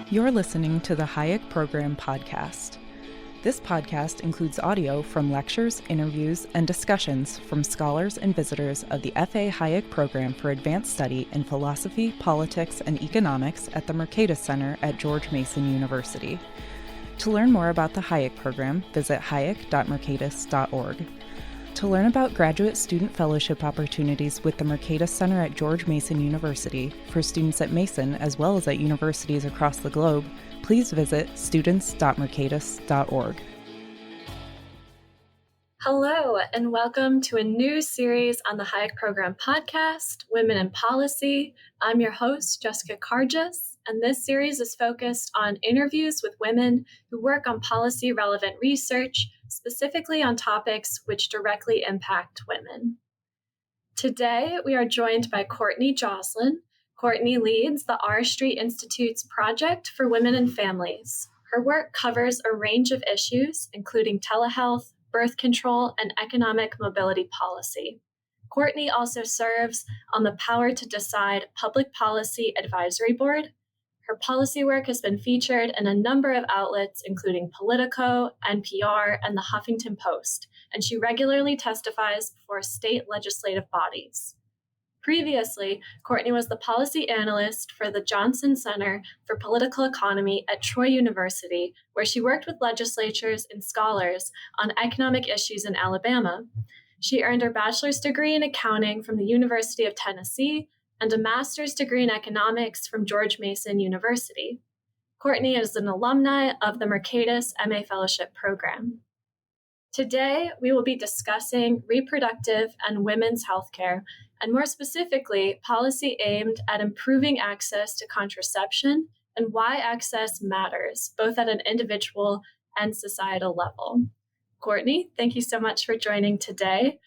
You're listening to the Hayek Program podcast. This podcast includes audio from lectures, interviews, and discussions from scholars and visitors of the F.A. Hayek Program for Advanced Study in Philosophy, Politics, and Economics at the Mercatus Center at George Mason University. To learn more about the Hayek Program, visit hayek.mercatus.org. To learn about graduate student fellowship opportunities with the Mercatus Center at George Mason University for students at Mason as well as at universities across the globe, please visit students.mercatus.org. Hello, and welcome to a new series on the Hayek Program podcast, Women in Policy. I'm your host, Jessica Carges, and this series is focused on interviews with women who work on policy-relevant research, specifically on topics which directly impact women. Today, we are joined by Courtney Joslin. Courtney leads the R Street Institute's Project for Women and Families. Her work covers a range of issues, including telehealth, birth control, and economic mobility policy. Courtney also serves on the Power to Decide Public Policy Advisory Board. Her policy work has been featured in a number of outlets, including Politico, NPR, and the Huffington Post, and she regularly testifies before state legislative bodies. Previously, Courtney was the policy analyst for the Johnson Center for Political Economy at Troy University, where she worked with legislatures and scholars on economic issues in Alabama. She earned her bachelor's degree in accounting from the University of Tennessee and a master's degree in economics from George Mason University. Courtney is an alumni of the Mercatus MA Fellowship Program. Today, we will be discussing reproductive and women's healthcare, and more specifically, policy aimed at improving access to contraception and why access matters, both at an individual and societal level. Courtney, thank you so much for joining today.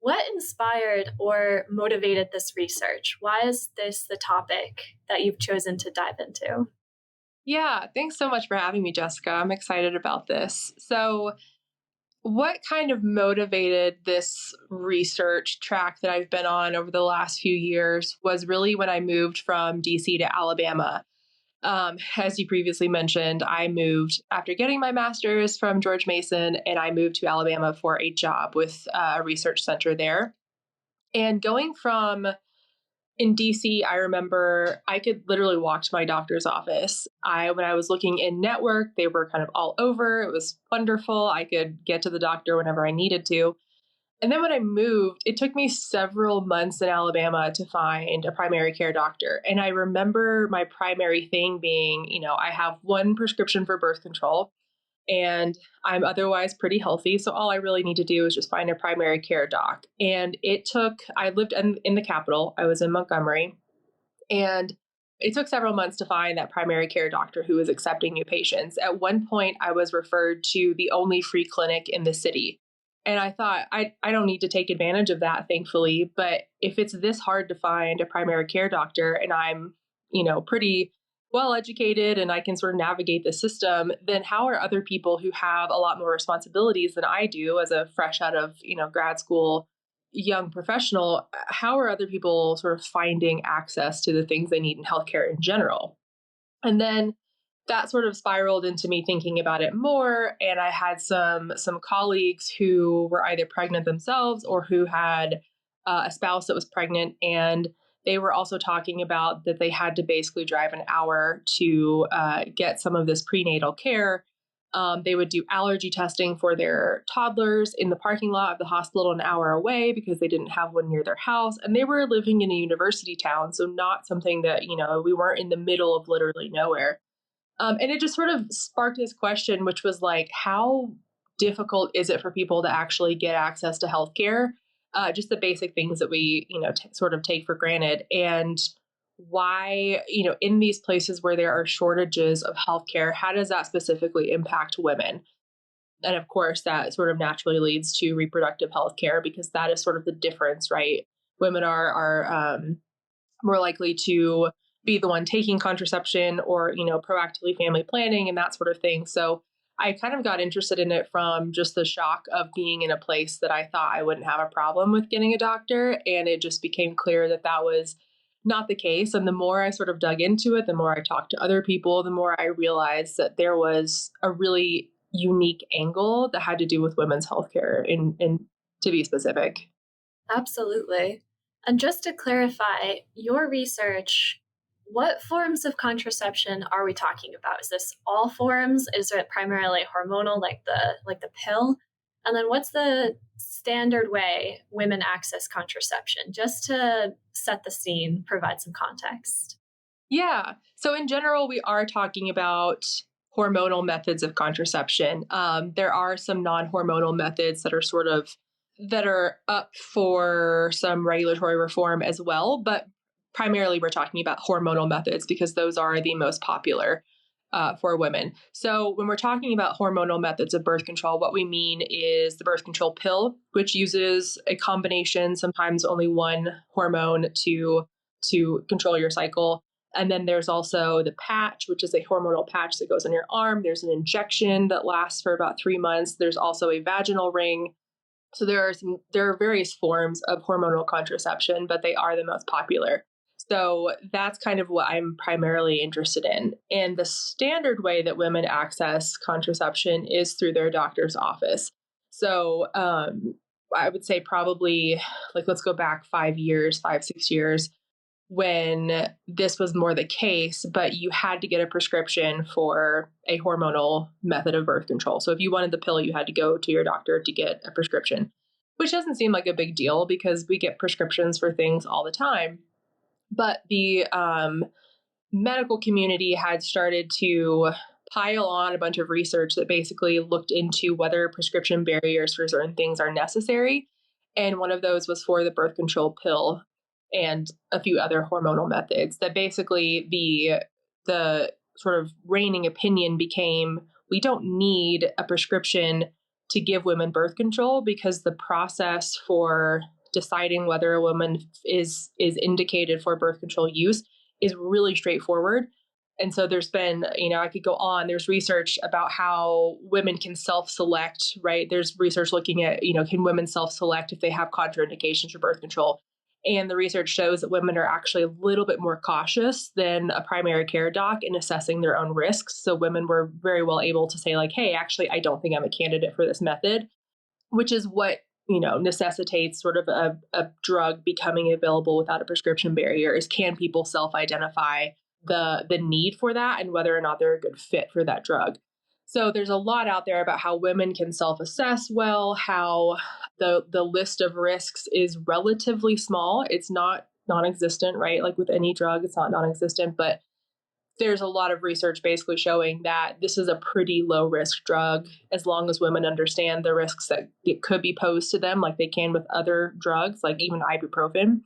What inspired or motivated this research? Why is this the topic that you've chosen to dive into? Yeah, thanks so much for having me, Jessica. I'm excited about this. So, what kind of motivated this research track that I've been on over the last few years was really when I moved from DC to Alabama. As you previously mentioned, I moved after getting my master's from George Mason, and I moved to Alabama for a job with a research center there. And going from in DC, I remember I could literally walk to my doctor's office. When I was looking in network, they were kind of all over. It was wonderful. I could get to the doctor whenever I needed to. And then when I moved, it took me several months in Alabama to find a primary care doctor. And I remember my primary thing being, I have one prescription for birth control and I'm otherwise pretty healthy. So all I really need to do is just find a primary care doc. And I lived in the capital. I was in Montgomery, and it took several months to find that primary care doctor who was accepting new patients. At one point, I was referred to the only free clinic in the city. And I thought, I don't need to take advantage of that, thankfully. But if it's this hard to find a primary care doctor and I'm, pretty well educated and I can sort of navigate the system, then how are other people who have a lot more responsibilities than I do as a fresh out of, grad school young professional, how are other people sort of finding access to the things they need in healthcare in general? And then that sort of spiraled into me thinking about it more. And I had some colleagues who were either pregnant themselves or who had a spouse that was pregnant. And they were also talking about that they had to basically drive an hour to get some of this prenatal care. They would do allergy testing for their toddlers in the parking lot of the hospital an hour away because they didn't have one near their house. And they were living in a university town, so not something that, we weren't in the middle of literally nowhere. And it just sort of sparked this question, which was like, how difficult is it for people to actually get access to healthcare? Just the basic things that we, sort of take for granted. And why, in these places where there are shortages of healthcare, how does that specifically impact women? And of course, that sort of naturally leads to reproductive healthcare because that is sort of the difference, right? Women are more likely to be the one taking contraception or, proactively family planning and that sort of thing. So I kind of got interested in it from just the shock of being in a place that I thought I wouldn't have a problem with getting a doctor. And it just became clear that that was not the case. And the more I sort of dug into it, the more I talked to other people, the more I realized that there was a really unique angle that had to do with women's healthcare in to be specific. Absolutely. And just to clarify, your research, what forms of contraception are we talking about? Is this all forms? Is it primarily hormonal, like the pill? And then what's the standard way women access contraception? Just to set the scene, provide some context. Yeah. So in general, we are talking about hormonal methods of contraception. There are some non-hormonal methods that are up for some regulatory reform as well, but primarily we're talking about hormonal methods because those are the most popular for women. So when we're talking about hormonal methods of birth control, what we mean is the birth control pill, which uses a combination, sometimes only one hormone to control your cycle. And then there's also the patch, which is a hormonal patch that goes on your arm. There's an injection that lasts for about 3 months. There's also a vaginal ring. So there are various forms of hormonal contraception, but they are the most popular. So that's kind of what I'm primarily interested in. And the standard way that women access contraception is through their doctor's office. So I would say probably like let's go back 6 years when this was more the case, but you had to get a prescription for a hormonal method of birth control. So if you wanted the pill, you had to go to your doctor to get a prescription, which doesn't seem like a big deal because we get prescriptions for things all the time. But the medical community had started to pile on a bunch of research that basically looked into whether prescription barriers for certain things are necessary. And one of those was for the birth control pill and a few other hormonal methods that basically the sort of reigning opinion became we don't need a prescription to give women birth control because the process for deciding whether a woman is indicated for birth control use is really straightforward. And so there's been, I could go on, there's research about how women can self-select, right? There's research looking at, can women self-select if they have contraindications for birth control? And the research shows that women are actually a little bit more cautious than a primary care doc in assessing their own risks. So women were very well able to say like, hey, actually, I don't think I'm a candidate for this method, which is what, necessitates sort of a drug becoming available without a prescription barrier is can people self-identify the need for that and whether or not they're a good fit for that drug. So there's a lot out there about how women can self-assess well, how the list of risks is relatively small. It's not non-existent, right? Like with any drug, it's not non-existent, but there's a lot of research basically showing that this is a pretty low risk drug as long as women understand the risks that it could be posed to them, like they can with other drugs, like even ibuprofen.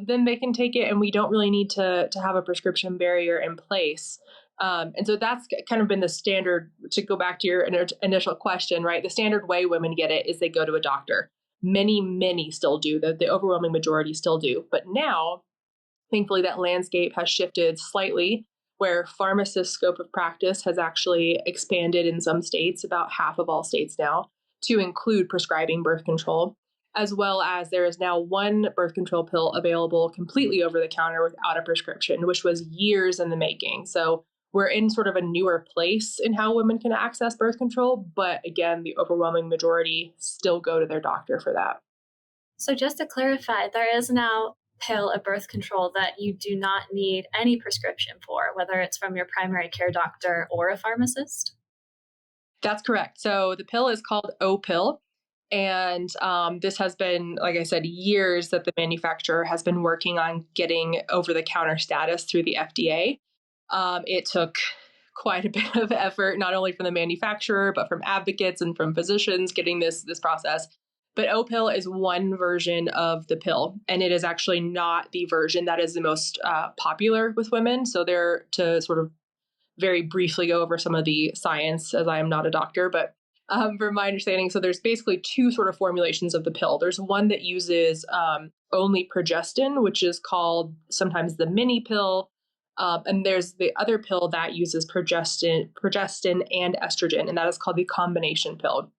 Then they can take it, and we don't really need to have a prescription barrier in place. And so that's kind of been the standard. To go back to your initial question, right? The standard way women get it is they go to a doctor. Many still do. The overwhelming majority still do. But now, thankfully, that landscape has shifted slightly, where pharmacist scope of practice has actually expanded in some states, about half of all states now, to include prescribing birth control, as well as there is now one birth control pill available completely over the counter without a prescription, which was years in the making. So we're in sort of a newer place in how women can access birth control. But again, the overwhelming majority still go to their doctor for that. So just to clarify, there is now pill of birth control that you do not need any prescription for, whether it's from your primary care doctor or a pharmacist? That's correct. So the pill is called O-pill. And this has been, like I said, years that the manufacturer has been working on getting over-the-counter status through the FDA. It took quite a bit of effort, not only from the manufacturer, but from advocates and from physicians getting this process. But O-pill is one version of the pill, and it is actually not the version that is the most popular with women. So they're to sort of very briefly go over some of the science, as I am not a doctor, but from my understanding, so there's basically two sort of formulations of the pill. There's one that uses only progestin, which is called sometimes the mini pill. And there's the other pill that uses progestin and estrogen, and that is called the combination pill.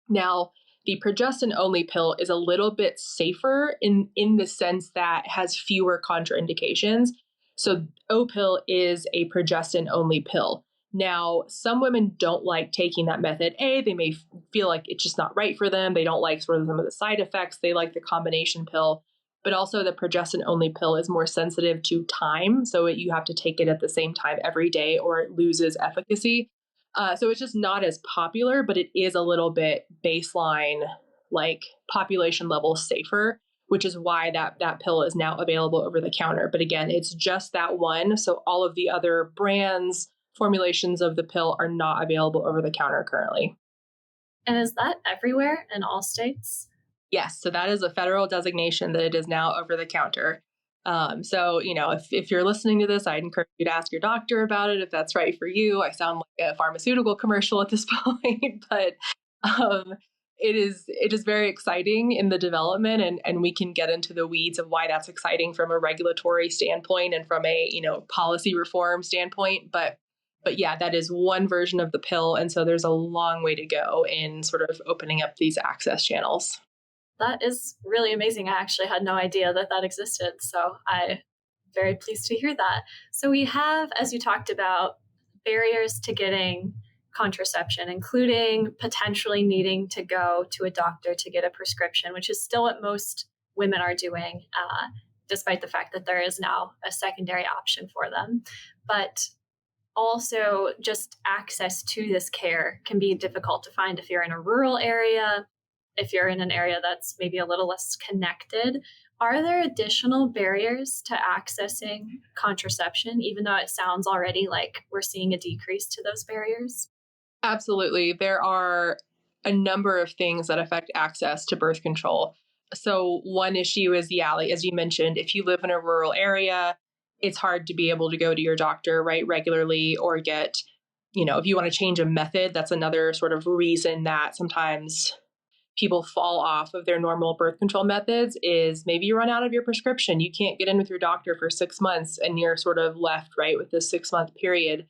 Now, The progestin-only pill is a little bit safer in the sense that it has fewer contraindications. So O-pill is a progestin-only pill. Now, some women don't like taking that method. They may feel like it's just not right for them. They don't like sort of some of the side effects. They like the combination pill. But also the progestin-only pill is more sensitive to time. So you have to take it at the same time every day or it loses efficacy. So it's just not as popular, but it is a little bit baseline, like population level safer, which is why that pill is now available over the counter. But again, it's just that one. So all of the other brands, formulations of the pill are not available over the counter currently. And is that everywhere in all states? Yes. So that is a federal designation that it is now over the counter. So, if you're listening to this, I'd encourage you to ask your doctor about it if that's right for you. I sound like a pharmaceutical commercial at this point, but it is very exciting in the development, and we can get into the weeds of why that's exciting from a regulatory standpoint and from a policy reform standpoint. But yeah, that is one version of the pill, and so there's a long way to go in sort of opening up these access channels. That is really amazing. I actually had no idea that existed. So I'm very pleased to hear that. So we have, as you talked about, barriers to getting contraception, including potentially needing to go to a doctor to get a prescription, which is still what most women are doing, despite the fact that there is now a secondary option for them. But also just access to this care can be difficult to find if you're in a rural area, if you're in an area that's maybe a little less connected. Are there additional barriers to accessing contraception, even though it sounds already like we're seeing a decrease to those barriers? Absolutely. There are a number of things that affect access to birth control. So one issue is, as you mentioned, if you live in a rural area, it's hard to be able to go to your doctor, right, regularly, or get, if you want to change a method, that's another sort of reason that sometimes people fall off of their normal birth control methods is maybe you run out of your prescription. You can't get in with your doctor for 6 months and you're sort of left, right, with this 6-month period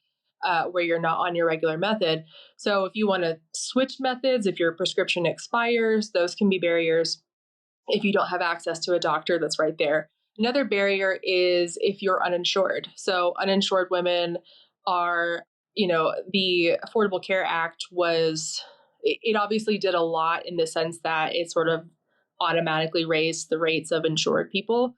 where you're not on your regular method. So if you want to switch methods, if your prescription expires, those can be barriers if you don't have access to a doctor that's right there. Another barrier is if you're uninsured. So uninsured women are, the Affordable Care Act it obviously did a lot in the sense that it sort of automatically raised the rates of insured people.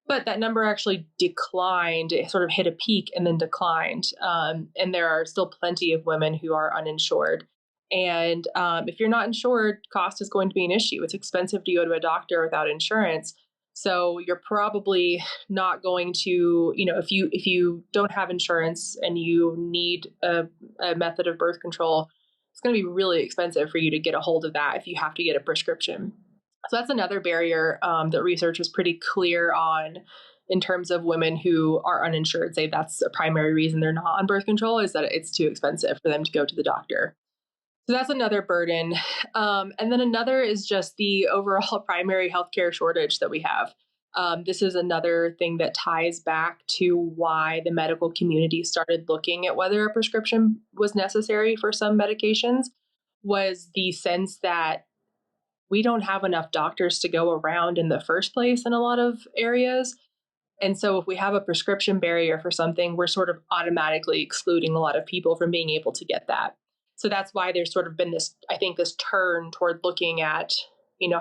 But that number actually declined. It sort of hit a peak and then declined. And there are still plenty of women who are uninsured. And if you're not insured, cost is going to be an issue. It's expensive to go to a doctor without insurance. So you're probably not going to, if you don't have insurance and you need a method of birth control, it's going to be really expensive for you to get a hold of that if you have to get a prescription. So that's another barrier that research is pretty clear on in terms of women who are uninsured. Say that's a primary reason they're not on birth control is that it's too expensive for them to go to the doctor. So that's another burden. And then another is just the overall primary healthcare shortage that we have. This is another thing that ties back to why the medical community started looking at whether a prescription was necessary for some medications, was the sense that we don't have enough doctors to go around in the first place in a lot of areas. And so if we have a prescription barrier for something, we're sort of automatically excluding a lot of people from being able to get that. So that's why there's sort of been this, I think, this turn toward looking at,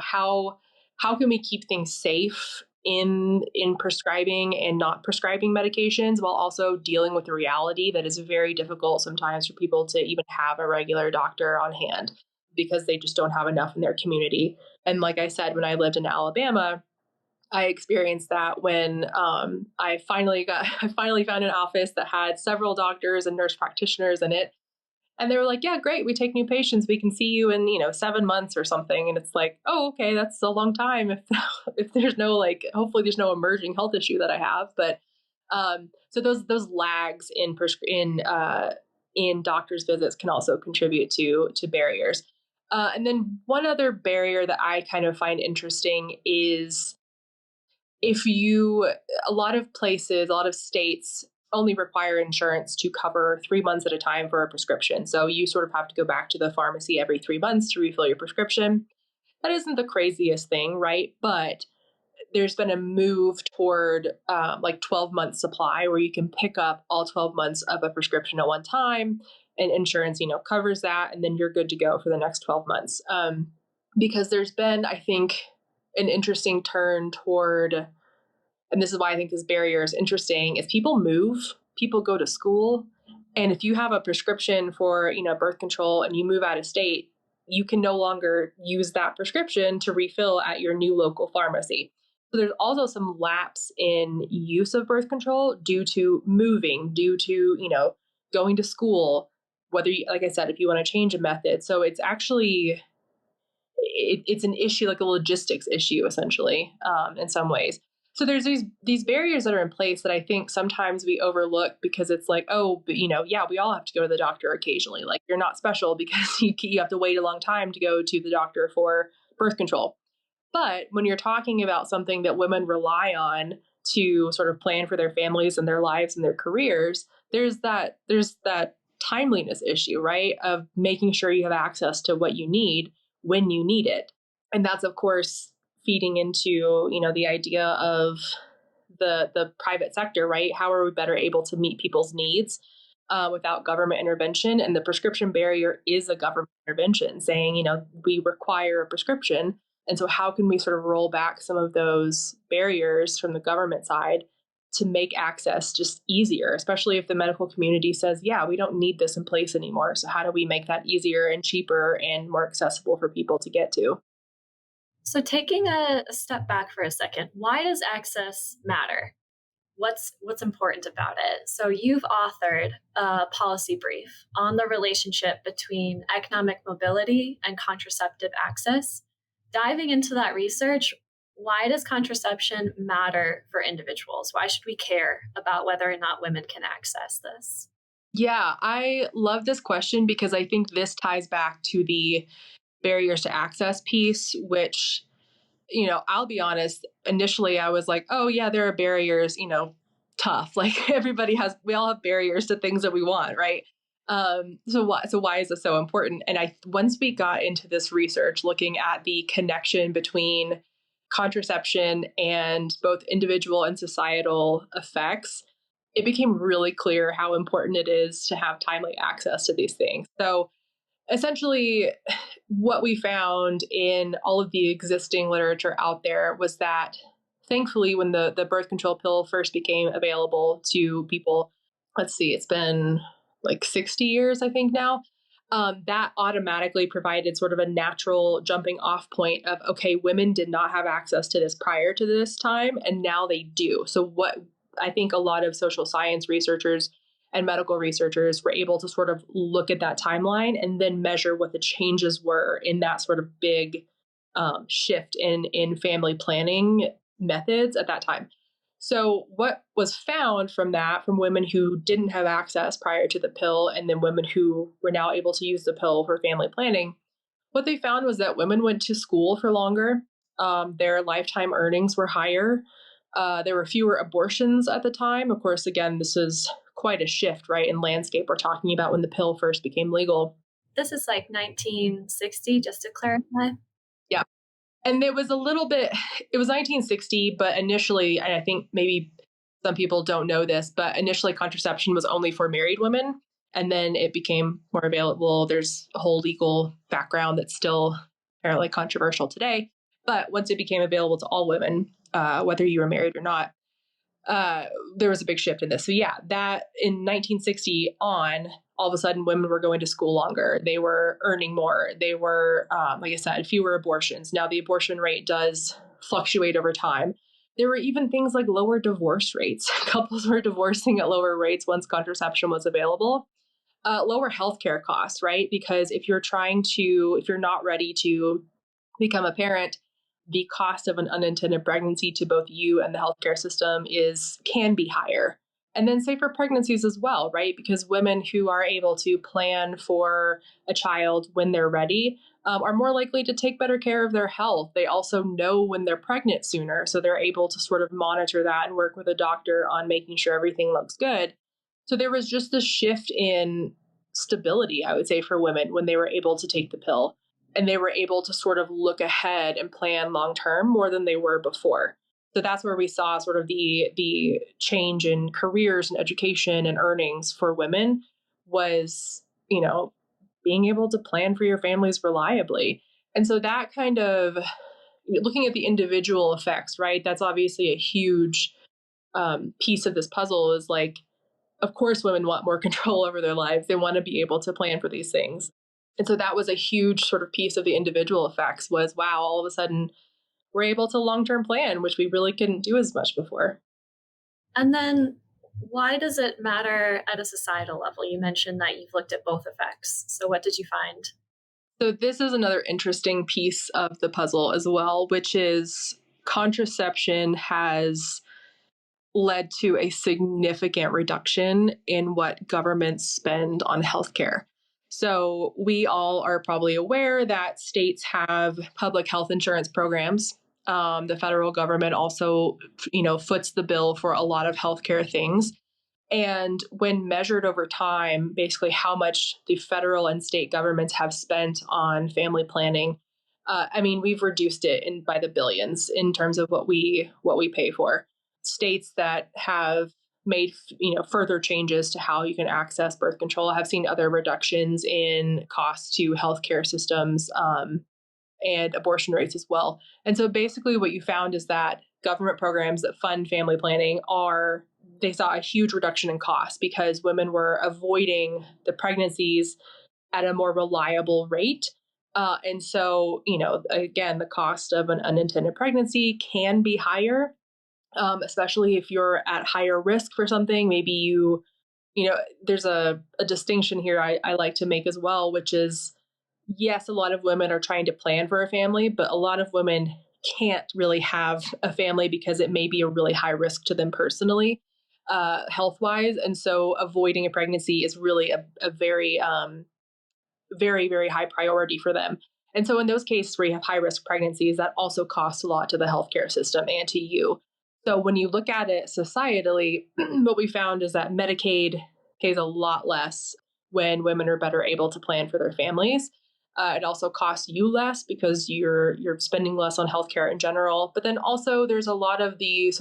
how can we keep things safe in prescribing and not prescribing medications while also dealing with the reality that is very difficult sometimes for people to even have a regular doctor on hand because they just don't have enough in their community. And like I said, when I lived in Alabama, I experienced that when I finally found an office that had several doctors and nurse practitioners in it. And they were like, yeah, great. We take new patients. We can see you in, 7 months or something. And it's like, oh, okay, that's a long time. If there's no, hopefully there's no emerging health issue that I have. But so those lags in doctor's visits can also contribute to barriers. And then one other barrier that I kind of find interesting is a lot of states only require insurance to cover 3 months at a time for a prescription. So you sort of have to go back to the pharmacy every 3 months to refill your prescription. that isn't the craziest thing, right? But there's been a move toward like 12-month supply where you can pick up all 12 months of a prescription at one time, and insurance, covers that, and then you're good to go for the next 12 months. Because there's been, I think, an interesting turn toward, and this is why I think this barrier is interesting, is people move, people go to school, and if you have a prescription for, birth control and you move out of state, you can no longer use that prescription to refill at your new local pharmacy. So there's also some lapse in use of birth control due to moving, due to, going to school, whether you, like I said, if you want to change a method. So it's actually, it's an issue, like a logistics issue, essentially, in some ways. So there's these barriers that are in place that I think sometimes we overlook because it's like, oh, but yeah, we all have to go to the doctor occasionally. Like, you're not special because you have to wait a long time to go to the doctor for birth control. But when you're talking about something that women rely on to sort of plan for their families and their lives and their careers, there's that timeliness issue, right? Of making sure you have access to what you need when you need it. And that's, of course, feeding into, the idea of the private sector, right? How are we better able to meet people's needs without government intervention? And the prescription barrier is a government intervention saying, we require a prescription. And so how can we sort of roll back some of those barriers from the government side to make access just easier, especially if the medical community says, yeah, we don't need this in place anymore. So how do we make that easier and cheaper and more accessible for people to get to? So taking a step back for a second, why does access matter? What's important about it? So you've authored a policy brief on the relationship between economic mobility and contraceptive access. Diving into that research, why does contraception matter for individuals? Why should we care about whether or not women can access this? Yeah, I love this question because I think this ties back to the barriers to access piece, which, I'll be honest, initially I was like, oh yeah, there are barriers, tough. Like we all have barriers to things that we want, right? So why is this so important? And once we got into this research, looking at the connection between contraception and both individual and societal effects, it became really clear how important it is to have timely access to these things. So essentially, what we found in all of the existing literature out there was that, thankfully, when the birth control pill first became available to people, let's see, it's been like 60 years, I think now, that automatically provided sort of a natural jumping off point of, okay, women did not have access to this prior to this time, and now they do. So what I think a lot of social science researchers and medical researchers were able to sort of look at that timeline and then measure what the changes were in that sort of big shift in family planning methods at that time. So what was found from women who didn't have access prior to the pill and then women who were now able to use the pill for family planning, what they found was that women went to school for longer. Their lifetime earnings were higher. There were fewer abortions at the time. Of course, again, this is quite a shift, right, in landscape we're talking about when the pill first became legal. This is like 1960, just to clarify. Yeah. And it was 1960, but initially, and I think maybe some people don't know this, but initially contraception was only for married women. And then it became more available. There's a whole legal background that's still apparently controversial today. But once it became available to all women, whether you were married or not, there was a big shift in this. So yeah, that in 1960 on, all of a sudden women were going to school longer. They were earning more. They were, like I said, fewer abortions. Now the abortion rate does fluctuate over time. There were even things like lower divorce rates. Couples were divorcing at lower rates once contraception was available. Lower healthcare costs, right? Because if you're not ready to become a parent, the cost of an unintended pregnancy to both you and the healthcare system can be higher. And then safer pregnancies as well, right? Because women who are able to plan for a child when they're ready are more likely to take better care of their health. They also know when they're pregnant sooner, so they're able to sort of monitor that and work with a doctor on making sure everything looks good. So there was just this shift in stability, I would say, for women when they were able to take the pill. and they were able to sort of look ahead and plan long term more than they were before. So that's where we saw sort of the change in careers and education and earnings for women was, being able to plan for your families reliably. And so that kind of looking at the individual effects, right? That's obviously a huge piece of this puzzle is like, of course, women want more control over their lives. They want to be able to plan for these things. And so that was a huge sort of piece of the individual effects was, wow, all of a sudden we're able to long-term plan, which we really couldn't do as much before. And then why does it matter at a societal level? You mentioned that you've looked at both effects. So what did you find? So this is another interesting piece of the puzzle as well, which is contraception has led to a significant reduction in what governments spend on healthcare. So we all are probably aware that states have public health insurance programs. The federal government also, foots the bill for a lot of healthcare things. And when measured over time, basically how much the federal and state governments have spent on family planning, we've reduced it by the billions in terms of what we pay for. States that have made further changes to how you can access birth control have seen other reductions in costs to healthcare systems and abortion rates as well. And so basically what you found is that government programs that fund family planning they saw a huge reduction in cost because women were avoiding the pregnancies at a more reliable rate. And so, again, the cost of an unintended pregnancy can be higher, especially if you're at higher risk for something. Maybe there's a distinction here I like to make as well, which is, yes, a lot of women are trying to plan for a family, but a lot of women can't really have a family because it may be a really high risk to them personally, health-wise. And so avoiding a pregnancy is really a very, very, very high priority for them. And so in those cases where you have high-risk pregnancies, that also costs a lot to the healthcare system and to you. So when you look at it societally, what we found is that Medicaid pays a lot less when women are better able to plan for their families. It also costs you less because you're spending less on healthcare in general. But then also there's a lot of the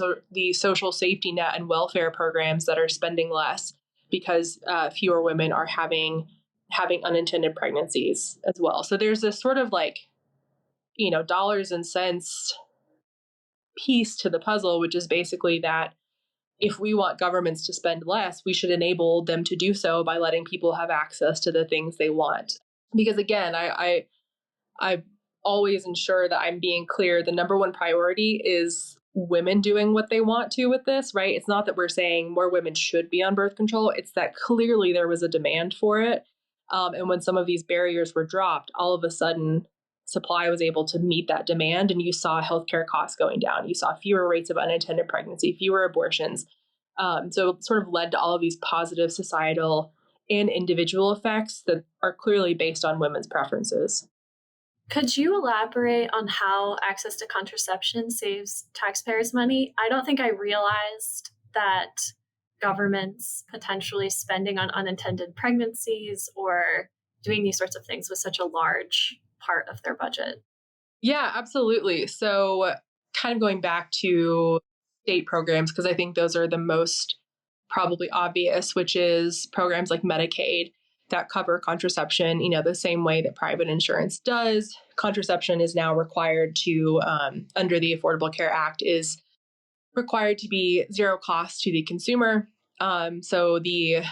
social safety net and welfare programs that are spending less because fewer women are having unintended pregnancies as well. So there's this sort of dollars and cents piece to the puzzle, which is basically that if we want governments to spend less, we should enable them to do so by letting people have access to the things they want. Because again, I always ensure that I'm being clear. The number one priority is women doing what they want to with this, right? It's not that we're saying more women should be on birth control. It's that clearly there was a demand for it. And when some of these barriers were dropped, all of a sudden supply was able to meet that demand. And you saw healthcare costs going down. You saw fewer rates of unintended pregnancy, fewer abortions. So it sort of led to all of these positive societal and individual effects that are clearly based on women's preferences. Could you elaborate on how access to contraception saves taxpayers money? I don't think I realized that governments potentially spending on unintended pregnancies or doing these sorts of things was such a large part of their budget. Yeah, absolutely. So kind of going back to state programs, because I think those are the most probably obvious, which is programs like Medicaid that cover contraception, the same way that private insurance does. Contraception is now required to, under the Affordable Care Act, is required to be zero cost to the consumer. So the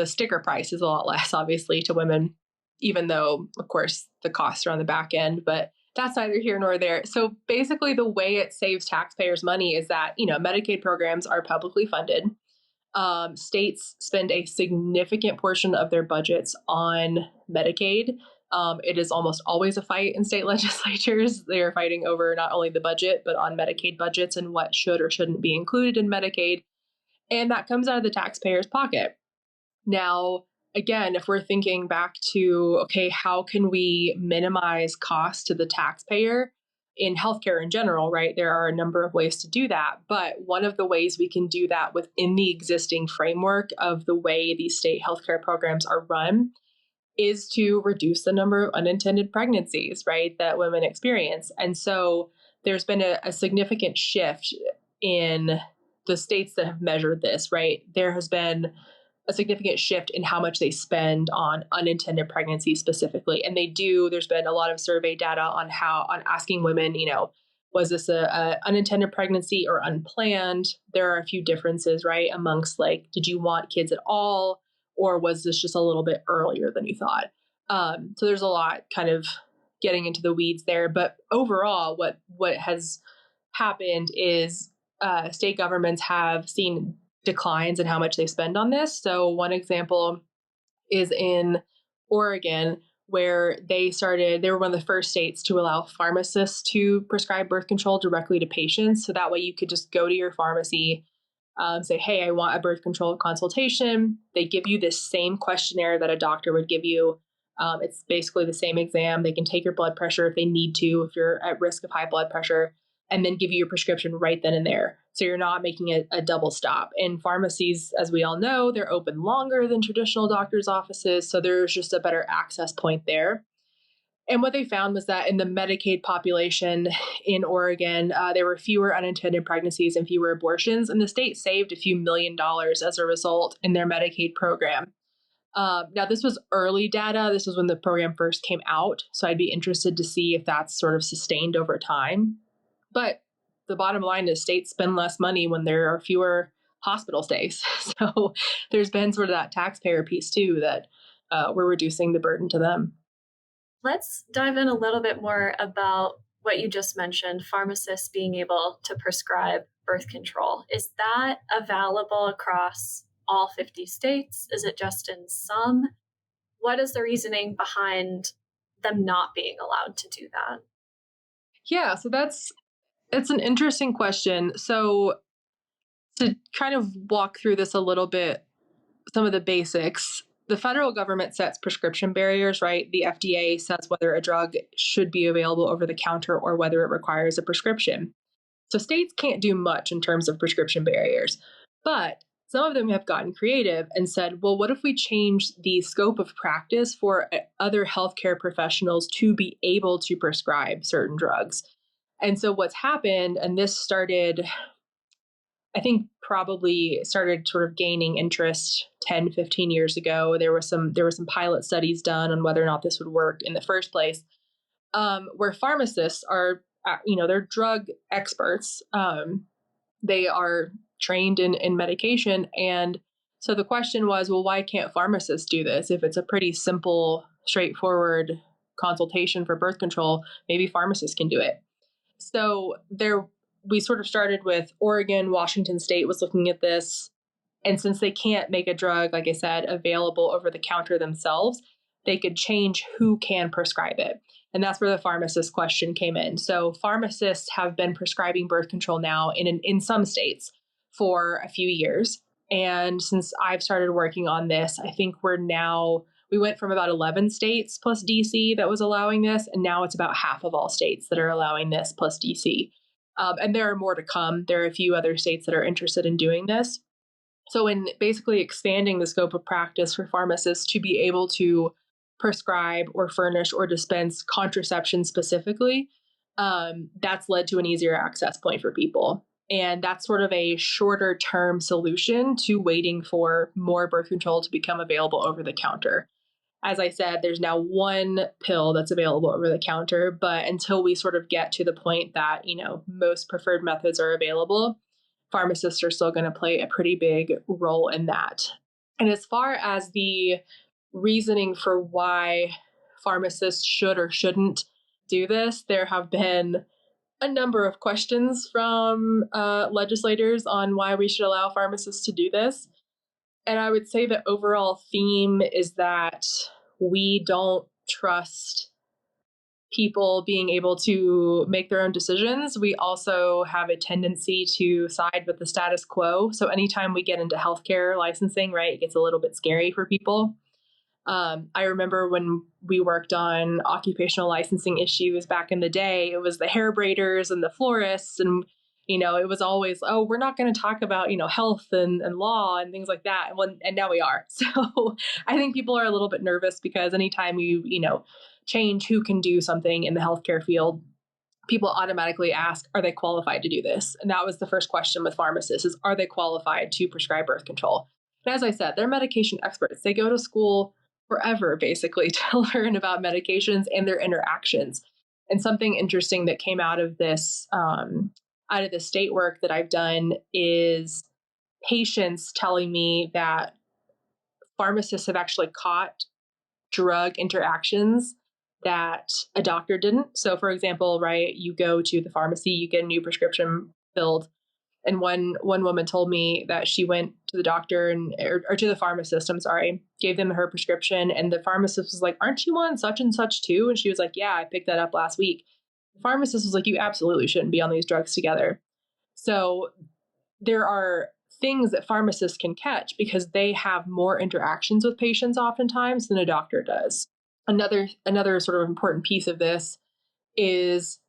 sticker price is a lot less, obviously, to women, even though, of course, the costs are on the back end, but that's neither here nor there. So basically the way it saves taxpayers money is that, Medicaid programs are publicly funded. States spend a significant portion of their budgets on Medicaid. It is almost always a fight in state legislatures. They are fighting over not only the budget, but on Medicaid budgets and what should or shouldn't be included in Medicaid. And that comes out of the taxpayer's pocket. Now, again, if we're thinking back to, okay, how can we minimize costs to the taxpayer in healthcare in general, right? There are a number of ways to do that. But one of the ways we can do that within the existing framework of the way these state healthcare programs are run is to reduce the number of unintended pregnancies, right, that women experience. And so there's been a significant shift in the states that have measured this, right? There has been a significant shift in how much they spend on unintended pregnancy specifically. And there's been a lot of survey data on asking women, was this a unintended pregnancy or unplanned? There are a few differences, right? Amongst like, did you want kids at all? Or was this just a little bit earlier than you thought? So there's a lot kind of getting into the weeds there. But overall, what has happened is state governments have seen declines in how much they spend on this. So one example is in Oregon, where they were one of the first states to allow pharmacists to prescribe birth control directly to patients. So that way you could just go to your pharmacy, say, hey, I want a birth control consultation. They give you this same questionnaire that a doctor would give you. It's basically the same exam. They can take your blood pressure if they need to, if you're at risk of high blood pressure, and then give you your prescription right then and there. So you're not making a double stop. And pharmacies, as we all know, they're open longer than traditional doctors' offices. So there's just a better access point there. And what they found was that in the Medicaid population in Oregon, there were fewer unintended pregnancies and fewer abortions. And the state saved a few $1 million as a result in their Medicaid program. Now, this was early data. This was when the program first came out. So I'd be interested to see if that's sort of sustained over time. But the bottom line is states spend less money when there are fewer hospital stays. So there's been sort of that taxpayer piece too, that we're reducing the burden to them. Let's dive in a little bit more about what you just mentioned, pharmacists being able to prescribe birth control. Is that available across all 50 states? Is it just in some? What is the reasoning behind them not being allowed to do that? Yeah, so it's an interesting question. So to kind of walk through this a little bit, some of the basics, the federal government sets prescription barriers, right? The FDA sets whether a drug should be available over the counter or whether it requires a prescription. So states can't do much in terms of prescription barriers, but some of them have gotten creative and said, well, what if we change the scope of practice for other healthcare professionals to be able to prescribe certain drugs? And so what's happened, and this started, I think probably started sort of gaining interest 10, 15 years ago. There were some pilot studies done on whether or not this would work in the first place, where pharmacists are, they're drug experts. They are trained in medication. And so the question was, well, why can't pharmacists do this? If it's a pretty simple, straightforward consultation for birth control, maybe pharmacists can do it. So we sort of started with Oregon. Washington State was looking at this. And since they can't make a drug, like I said, available over the counter themselves, they could change who can prescribe it. And that's where the pharmacist question came in. So pharmacists have been prescribing birth control now in some states for a few years. And since I've started working on this, I think we went from about 11 states plus DC that was allowing this, and now it's about half of all states that are allowing this plus DC. And there are more to come. There are a few other states that are interested in doing this. So in basically expanding the scope of practice for pharmacists to be able to prescribe or furnish or dispense contraception specifically, that's led to an easier access point for people. And that's sort of a shorter term solution to waiting for more birth control to become available over the counter. As I said, there's now one pill that's available over the counter, but until we sort of get to the point that, most preferred methods are available, pharmacists are still going to play a pretty big role in that. And as far as the reasoning for why pharmacists should or shouldn't do this, there have been a number of questions from legislators on why we should allow pharmacists to do this. And I would say the overall theme is that we don't trust people being able to make their own decisions. We also have a tendency to side with the status quo. So anytime we get into healthcare licensing, right, it gets a little bit scary for people. I remember when we worked on occupational licensing issues back in the day, it was the hair braiders and the florists, and It was always, oh, we're not going to talk about, health and law and things like that. And now we are. So I think people are a little bit nervous because anytime you change who can do something in the healthcare field, people automatically ask, are they qualified to do this? And that was the first question with pharmacists is, are they qualified to prescribe birth control? And as I said, they're medication experts. They go to school forever, basically, to learn about medications and their interactions. And something interesting that came out of this, out of the state work that I've done is patients telling me that pharmacists have actually caught drug interactions that a doctor didn't. So for example, right, you go to the pharmacy, you get a new prescription filled. And one woman told me that she went to the doctor or to the pharmacist, I'm sorry, gave them her prescription. And the pharmacist was like, aren't you on such and such too? And she was like, yeah, I picked that up last week. The pharmacist was like, you absolutely shouldn't be on these drugs together. So there are things that pharmacists can catch because they have more interactions with patients oftentimes than a doctor does. Another sort of important piece of this is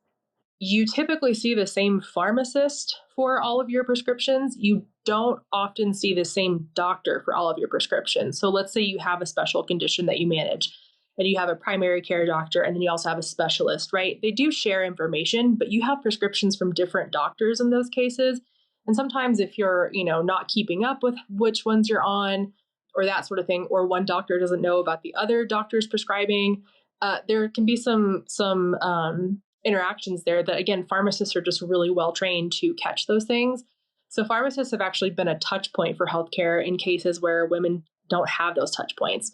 you typically see the same pharmacist for all of your prescriptions. You don't often see the same doctor for all of your prescriptions. So let's say you have a special condition that you manage and you have a primary care doctor and then you also have a specialist, right? They do share information, but you have prescriptions from different doctors in those cases. And sometimes if you're, not keeping up with which ones you're on or that sort of thing, or one doctor doesn't know about the other doctor's prescribing, there can be some interactions there that, again, pharmacists are just really well trained to catch those things. So pharmacists have actually been a touch point for healthcare in cases where women don't have those touch points,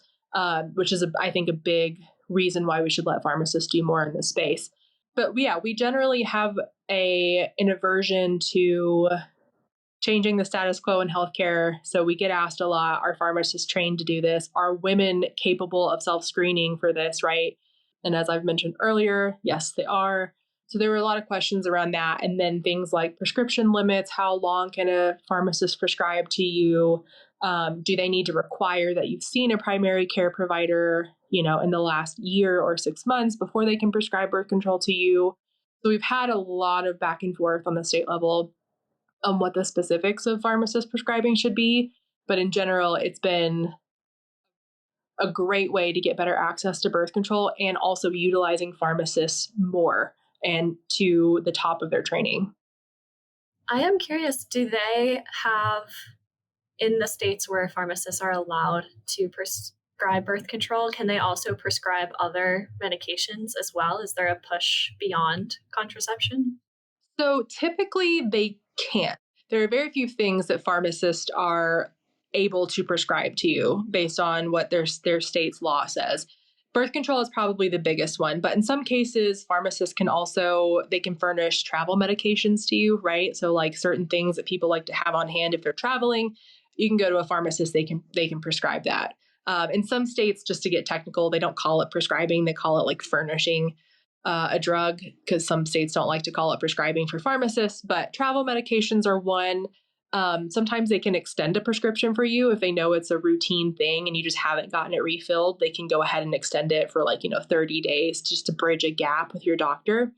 which is, I think, a big reason why we should let pharmacists do more in this space. But yeah, we generally have an aversion to changing the status quo in healthcare. So we get asked a lot, are pharmacists trained to do this? Are women capable of self-screening for this, right? And as I've mentioned earlier, yes, they are. So there were a lot of questions around that. And then things like prescription limits, how long can a pharmacist prescribe to you? Do they need to require that you've seen a primary care provider, in the last year or 6 months before they can prescribe birth control to you? So we've had a lot of back and forth on the state level on what the specifics of pharmacist prescribing should be. But in general, it's been a great way to get better access to birth control and also utilizing pharmacists more and to the top of their training. I am curious, do they have, in the states where pharmacists are allowed to prescribe birth control, can they also prescribe other medications as well? Is there a push beyond contraception? So typically they can't. There are very few things that pharmacists are able to prescribe to you based on what their state's law says. Birth control is probably the biggest one, but in some cases, pharmacists they can furnish travel medications to you, right? So like certain things that people like to have on hand if they're traveling, you can go to a pharmacist, they can prescribe that. In some states, just to get technical, they don't call it prescribing, they call it like furnishing a drug, because some states don't like to call it prescribing for pharmacists, but travel medications are one. Sometimes they can extend a prescription for you if they know it's a routine thing and you just haven't gotten it refilled. They can go ahead and extend it for 30 days just to bridge a gap with your doctor.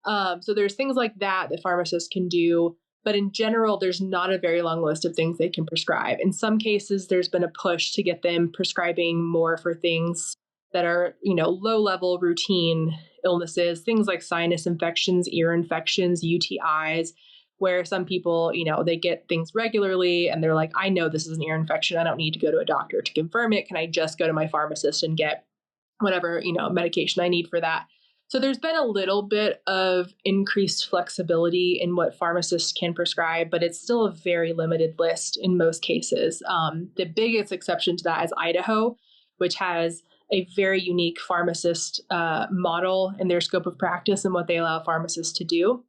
So there's things like that pharmacists can do. But in general, there's not a very long list of things they can prescribe. In some cases, there's been a push to get them prescribing more for things that are, low-level routine illnesses, things like sinus infections, ear infections, UTIs, where some people, they get things regularly and they're like, I know this is an ear infection. I don't need to go to a doctor to confirm it. Can I just go to my pharmacist and get whatever, medication I need for that? So there's been a little bit of increased flexibility in what pharmacists can prescribe, but it's still a very limited list in most cases. The biggest exception to that is Idaho, which has a very unique pharmacist model in their scope of practice and what they allow pharmacists to do.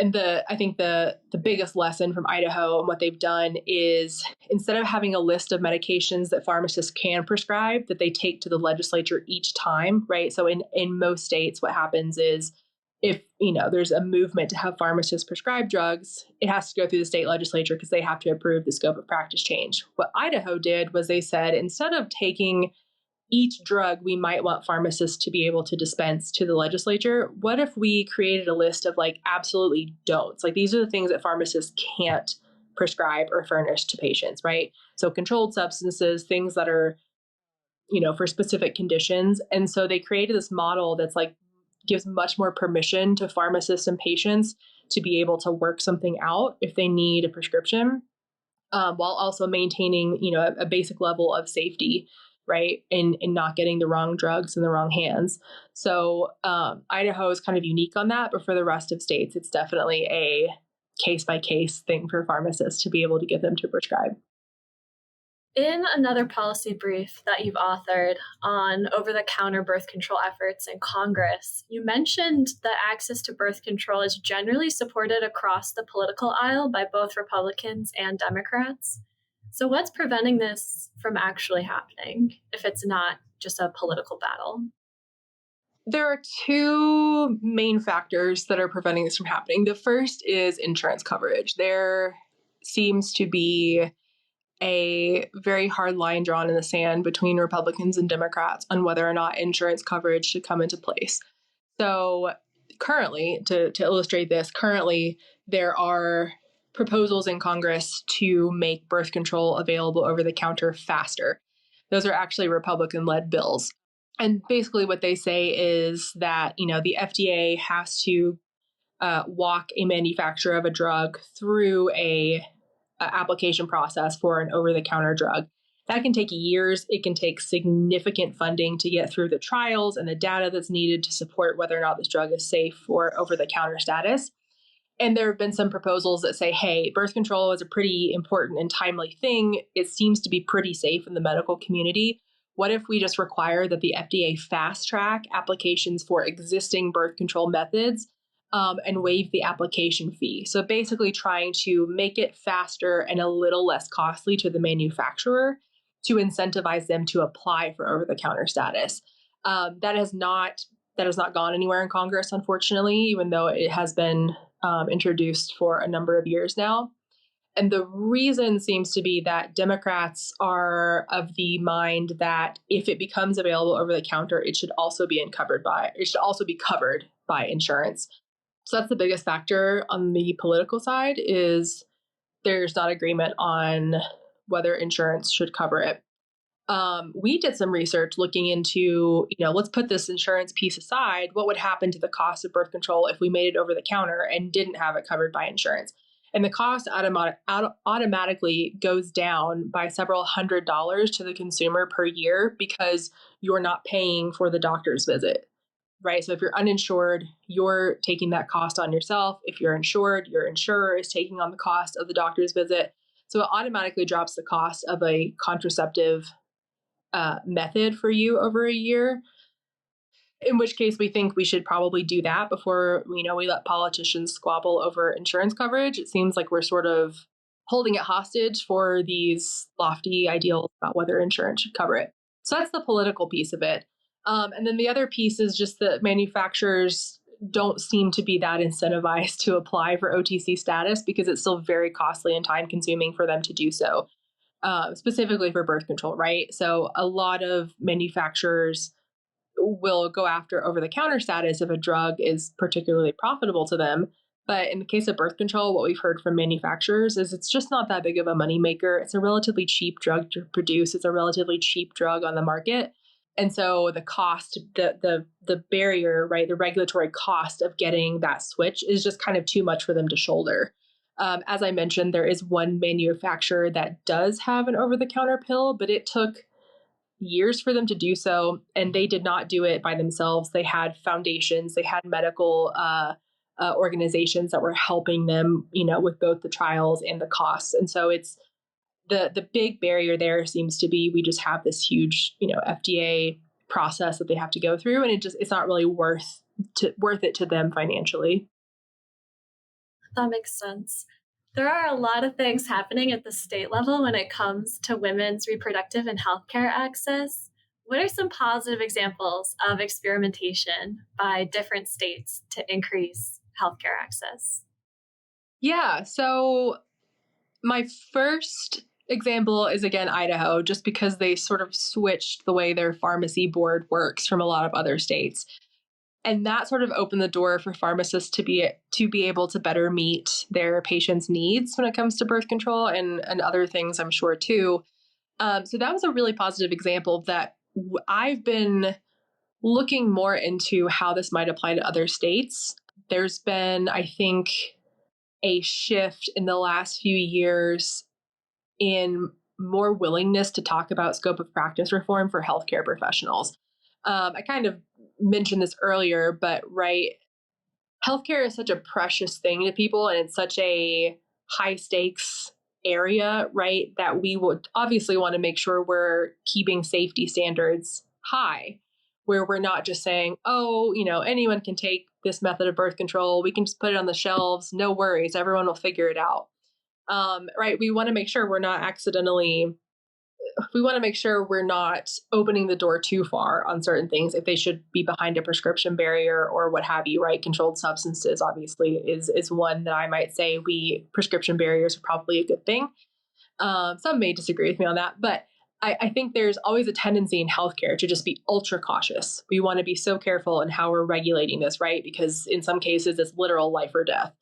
And I think the biggest lesson from Idaho and what they've done is instead of having a list of medications that pharmacists can prescribe that they take to the legislature each time, right? So in most states, what happens is if, there's a movement to have pharmacists prescribe drugs, it has to go through the state legislature because they have to approve the scope of practice change. What Idaho did was they said, instead of taking each drug we might want pharmacists to be able to dispense to the legislature, what if we created a list of like absolutely don'ts? Like these are the things that pharmacists can't prescribe or furnish to patients, right? So controlled substances, things that are, for specific conditions. And so they created this model that's like gives much more permission to pharmacists and patients to be able to work something out if they need a prescription, while also maintaining, a basic level of safety, right? And not getting the wrong drugs in the wrong hands. So Idaho is kind of unique on that, but for the rest of states, it's definitely a case by case thing for pharmacists to be able to get them to prescribe. In another policy brief that you've authored on over-the-counter birth control efforts in Congress, you mentioned that access to birth control is generally supported across the political aisle by both Republicans and Democrats. So what's preventing this from actually happening if it's not just a political battle? There are two main factors that are preventing this from happening. The first is insurance coverage. There seems to be a very hard line drawn in the sand between Republicans and Democrats on whether or not insurance coverage should come into place. So currently, to illustrate this, there are proposals in Congress to make birth control available over the counter faster. Those are actually Republican-led bills. And basically what they say is that, the FDA has to walk a manufacturer of a drug through a application process for an over-the-counter drug. That can take years. It can take significant funding to get through the trials and the data that's needed to support whether or not this drug is safe for over-the-counter status. And there have been some proposals that say, hey, birth control is a pretty important and timely thing. It seems to be pretty safe in the medical community. What if we just require that the FDA fast track applications for existing birth control methods and waive the application fee? So basically trying to make it faster and a little less costly to the manufacturer to incentivize them to apply for over-the-counter status. That has not gone anywhere in Congress, unfortunately, even though it has been introduced for a number of years now. And the reason seems to be that Democrats are of the mind that if it becomes available over the counter, it should also be covered by insurance. So that's the biggest factor on the political side, is there's not agreement on whether insurance should cover it. We did some research looking into, let's put this insurance piece aside. What would happen to the cost of birth control if we made it over the counter and didn't have it covered by insurance? And the cost automatically goes down by several $100s to the consumer per year because you're not paying for the doctor's visit, right? So if you're uninsured, you're taking that cost on yourself. If you're insured, your insurer is taking on the cost of the doctor's visit. So it automatically drops the cost of a contraceptive method for you over a year, in which case we think we should probably do that before we let politicians squabble over insurance coverage. It seems like we're sort of holding it hostage for these lofty ideals about whether insurance should cover it. So that's the political piece of it. And then the other piece is just that manufacturers don't seem to be that incentivized to apply for OTC status because it's still very costly and time consuming for them to do so. Specifically for birth control, right? So a lot of manufacturers will go after over-the-counter status if a drug is particularly profitable to them. But in the case of birth control, what we've heard from manufacturers is it's just not that big of a moneymaker. It's a relatively cheap drug to produce. It's a relatively cheap drug on the market. And so the cost, the barrier, right, the regulatory cost of getting that switch is just kind of too much for them to shoulder. As I mentioned, there is one manufacturer that does have an over-the-counter pill, but it took years for them to do so, and they did not do it by themselves. They had foundations, they had medical organizations that were helping them, with both the trials and the costs. And so it's the big barrier there seems to be we just have this huge, FDA process that they have to go through, and it's not really worth it to them financially. That makes sense. There are a lot of things happening at the state level when it comes to women's reproductive and healthcare access. What are some positive examples of experimentation by different states to increase healthcare access? Yeah, so my first example is, again, Idaho, just because they sort of switched the way their pharmacy board works from a lot of other states. And that sort of opened the door for pharmacists to be able to better meet their patients' needs when it comes to birth control and other things, I'm sure, too. So that was a really positive example that I've been looking more into how this might apply to other states. There's been, I think, a shift in the last few years in more willingness to talk about scope of practice reform for healthcare professionals. I kind of mentioned this earlier, but right, healthcare is such a precious thing to people, and it's such a high stakes area, right? That we would obviously want to make sure we're keeping safety standards high, where we're not just saying, oh, anyone can take this method of birth control. We can just put it on the shelves. No worries. Everyone will figure it out. Right. We want to make sure we're not opening the door too far on certain things if they should be behind a prescription barrier or what have you, right? Controlled substances obviously is one that I might say prescription barriers are probably a good thing. Some may disagree with me on that, but I think there's always a tendency in healthcare to just be ultra cautious. We want to be so careful in how we're regulating this, right? Because in some cases it's literal life or death.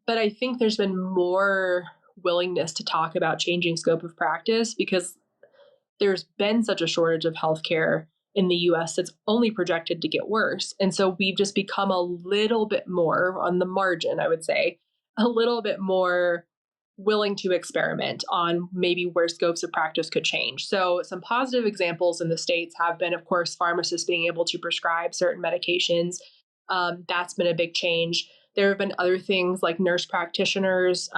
But I think there's been more willingness to talk about changing scope of practice because there's been such a shortage of healthcare in the US that's only projected to get worse. And so we've just become a little bit more on the margin, I would say, a little bit more willing to experiment on maybe where scopes of practice could change. So some positive examples in the States have been, of course, pharmacists being able to prescribe certain medications. That's been a big change. There have been other things like nurse practitioners,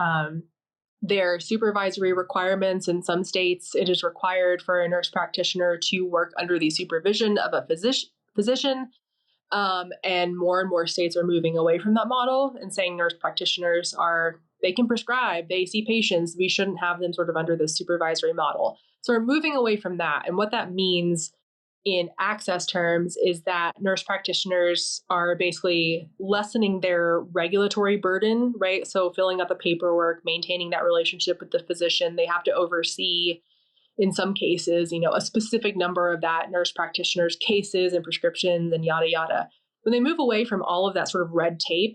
their supervisory requirements. In some states, it is required for a nurse practitioner to work under the supervision of a physician. And more states are moving away from that model and saying nurse practitioners they can prescribe, they see patients. We shouldn't have them sort of under this supervisory model. So we're moving away from that. And what that means in access terms is that nurse practitioners are basically lessening their regulatory burden, right? So filling out the paperwork, maintaining that relationship with the physician, they have to oversee, in some cases, a specific number of that nurse practitioner's cases and prescriptions and yada, yada. When they move away from all of that sort of red tape,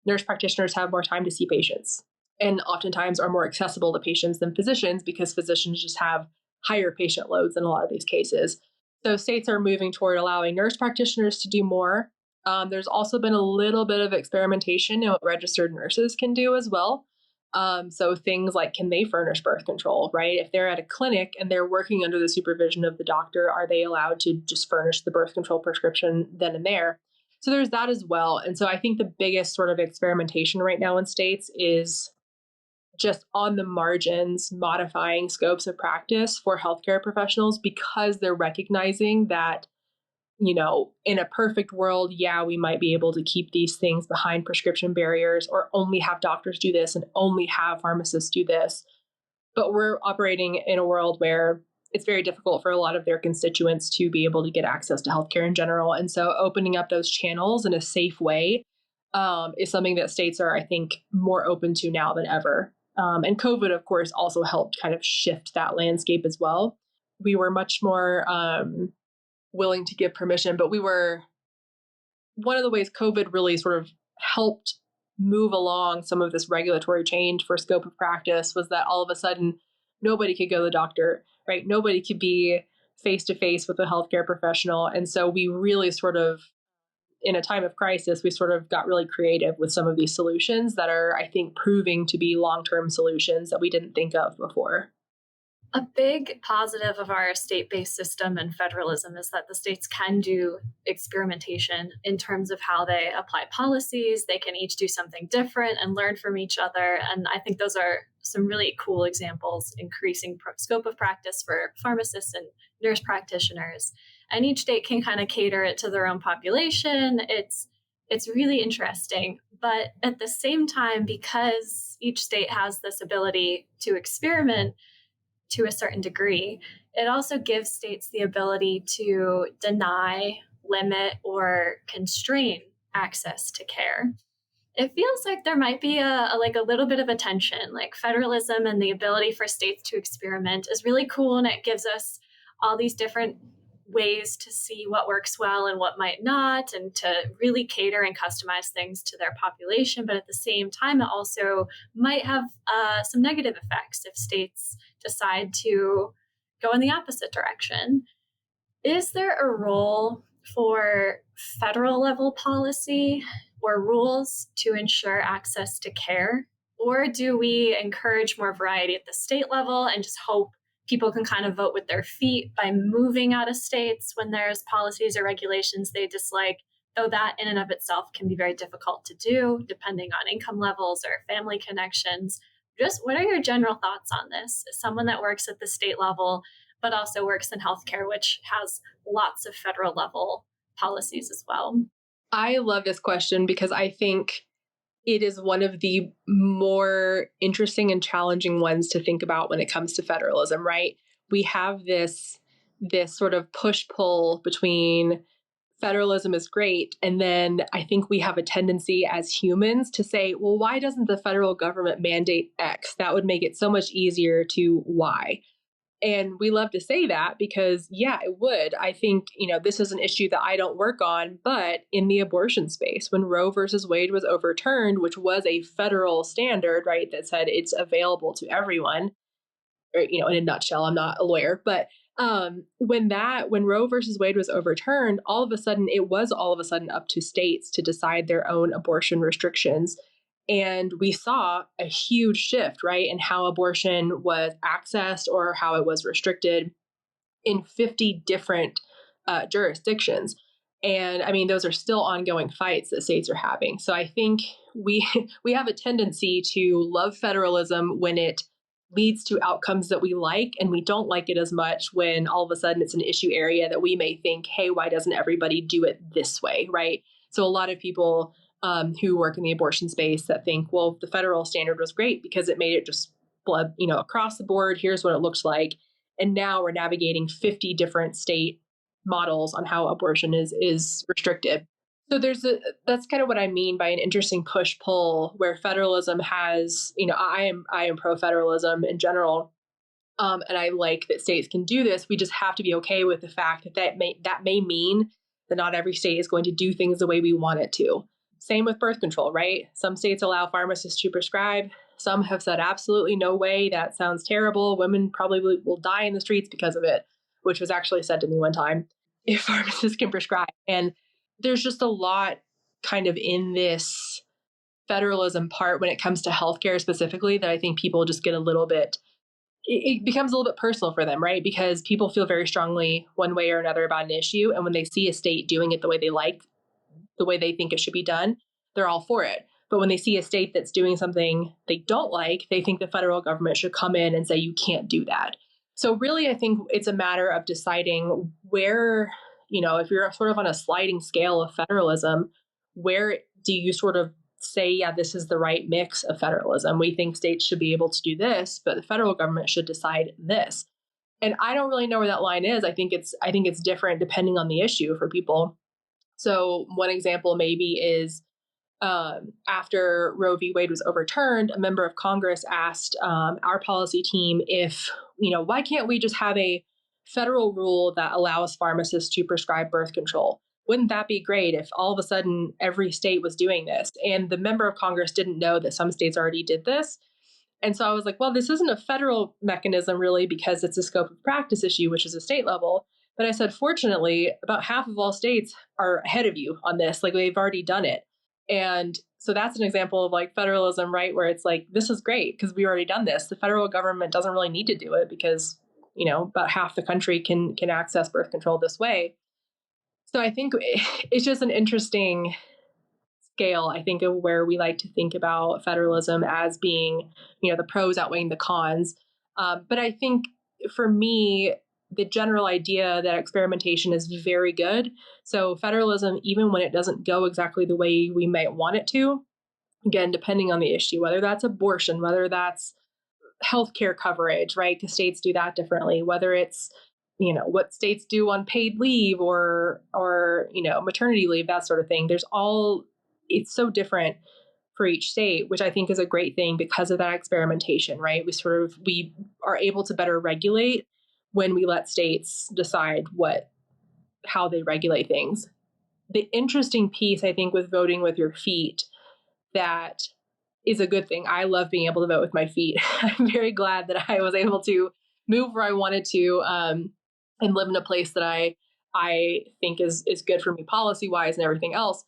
nurse practitioners have more time to see patients and oftentimes are more accessible to patients than physicians because physicians just have higher patient loads in a lot of these cases. So states are moving toward allowing nurse practitioners to do more. There's also been a little bit of experimentation in what registered nurses can do as well. So things like, can they furnish birth control, right? If they're at a clinic and they're working under the supervision of the doctor, are they allowed to just furnish the birth control prescription then and there? So there's that as well. And so I think the biggest sort of experimentation right now in states is just on the margins, modifying scopes of practice for healthcare professionals because they're recognizing that, in a perfect world, yeah, we might be able to keep these things behind prescription barriers or only have doctors do this and only have pharmacists do this. But we're operating in a world where it's very difficult for a lot of their constituents to be able to get access to healthcare in general. And so opening up those channels in a safe way is something that states are, I think, more open to now than ever. And COVID, of course, also helped kind of shift that landscape as well. We were much more willing to give permission, but one of the ways COVID really sort of helped move along some of this regulatory change for scope of practice was that all of a sudden nobody could go to the doctor, right? Nobody could be face to face with a healthcare professional. And so we really sort of, in a time of crisis, we sort of got really creative with some of these solutions that are, I think, proving to be long-term solutions that we didn't think of before. A big positive of our state-based system and federalism is that the states can do experimentation in terms of how they apply policies. They can each do something different and learn from each other. And I think those are some really cool examples, increasing scope of practice for pharmacists and nurse practitioners. And each state can kind of cater it to their own population. It's really interesting. But at the same time, because each state has this ability to experiment to a certain degree, it also gives states the ability to deny, limit, or constrain access to care. It feels like there might be a little bit of a tension. Like federalism and the ability for states to experiment is really cool, and it gives us all these different ways to see what works well and what might not, and to really cater and customize things to their population. But at the same time, it also might have some negative effects if states decide to go in the opposite direction. Is there a role for federal level policy or rules to ensure access to care? Or do we encourage more variety at the state level and just hope people can kind of vote with their feet by moving out of states when there's policies or regulations they dislike? Though that in and of itself can be very difficult to do depending on income levels or family connections. Just what are your general thoughts on this? As someone that works at the state level, but also works in healthcare, which has lots of federal level policies as well. I love this question because I think it is one of the more interesting and challenging ones to think about when it comes to federalism, right? We have this sort of push-pull between federalism is great, and then I think we have a tendency as humans to say, well, why doesn't the federal government mandate X? That would make it so much easier to Y. And we love to say that because, yeah, it would. I think, this is an issue that I don't work on, but in the abortion space, when Roe versus Wade was overturned, which was a federal standard, right, that said it's available to everyone, or, in a nutshell, I'm not a lawyer, but when Roe versus Wade was overturned, it was all of a sudden up to states to decide their own abortion restrictions. And we saw a huge shift, right, in how abortion was accessed or how it was restricted in 50 different jurisdictions. And I mean, those are still ongoing fights that states are having. So I think we we have a tendency to love federalism when it leads to outcomes that we like, and we don't like it as much when all of a sudden it's an issue area that we may think, hey, why doesn't everybody do it this way, right? So a lot of people who work in the abortion space that think, well, the federal standard was great because it made it just blood, across the board. Here's what it looks like. And now we're navigating 50 different state models on how abortion is restricted. So that's kind of what I mean by an interesting push-pull where federalism has, I am pro-federalism in general. And I like that states can do this. We just have to be okay with the fact that may mean that not every state is going to do things the way we want it to. Same with birth control, right? Some states allow pharmacists to prescribe. Some have said absolutely no way. That sounds terrible. Women probably will die in the streets because of it, which was actually said to me one time, if pharmacists can prescribe. And there's just a lot kind of in this federalism part when it comes to healthcare specifically that I think people just get it becomes a little bit personal for them, right? Because people feel very strongly one way or another about an issue. And when they see a state doing it the way they like, the way they think it should be done, they're all for it. But when they see a state that's doing something they don't like, they think the federal government should come in and say, you can't do that. So really, I think it's a matter of deciding where, if you're sort of on a sliding scale of federalism, where do you sort of say, yeah, this is the right mix of federalism. We think states should be able to do this, but the federal government should decide this. And I don't really know where that line is. I think it's different depending on the issue for people. So one example maybe is after Roe v. Wade was overturned, a member of Congress asked our policy team if, why can't we just have a federal rule that allows pharmacists to prescribe birth control? Wouldn't that be great if all of a sudden every state was doing this? And the member of Congress didn't know that some states already did this. And so I was like, well, this isn't a federal mechanism really because it's a scope of practice issue, which is a state level. But I said, fortunately, about half of all states are ahead of you on this. Like they've already done it. And so that's an example of like federalism, right? Where it's like, this is great because we've already done this. The federal government doesn't really need to do it because, about half the country can access birth control this way. So I think it's just an interesting scale, I think, of where we like to think about federalism as being, the pros outweighing the cons. But I think for me, the general idea that experimentation is very good. So federalism, even when it doesn't go exactly the way we might want it to, again, depending on the issue, whether that's abortion, whether that's healthcare coverage, right? Because states do that differently, whether it's, what states do on paid leave or maternity leave, that sort of thing. It's so different for each state, which I think is a great thing because of that experimentation, right? We are able to better regulate when we let states decide how they regulate things. The interesting piece, I think, with voting with your feet, that is a good thing. I love being able to vote with my feet. I'm very glad that I was able to move where I wanted to, and live in a place that I think is good for me policy wise and everything else.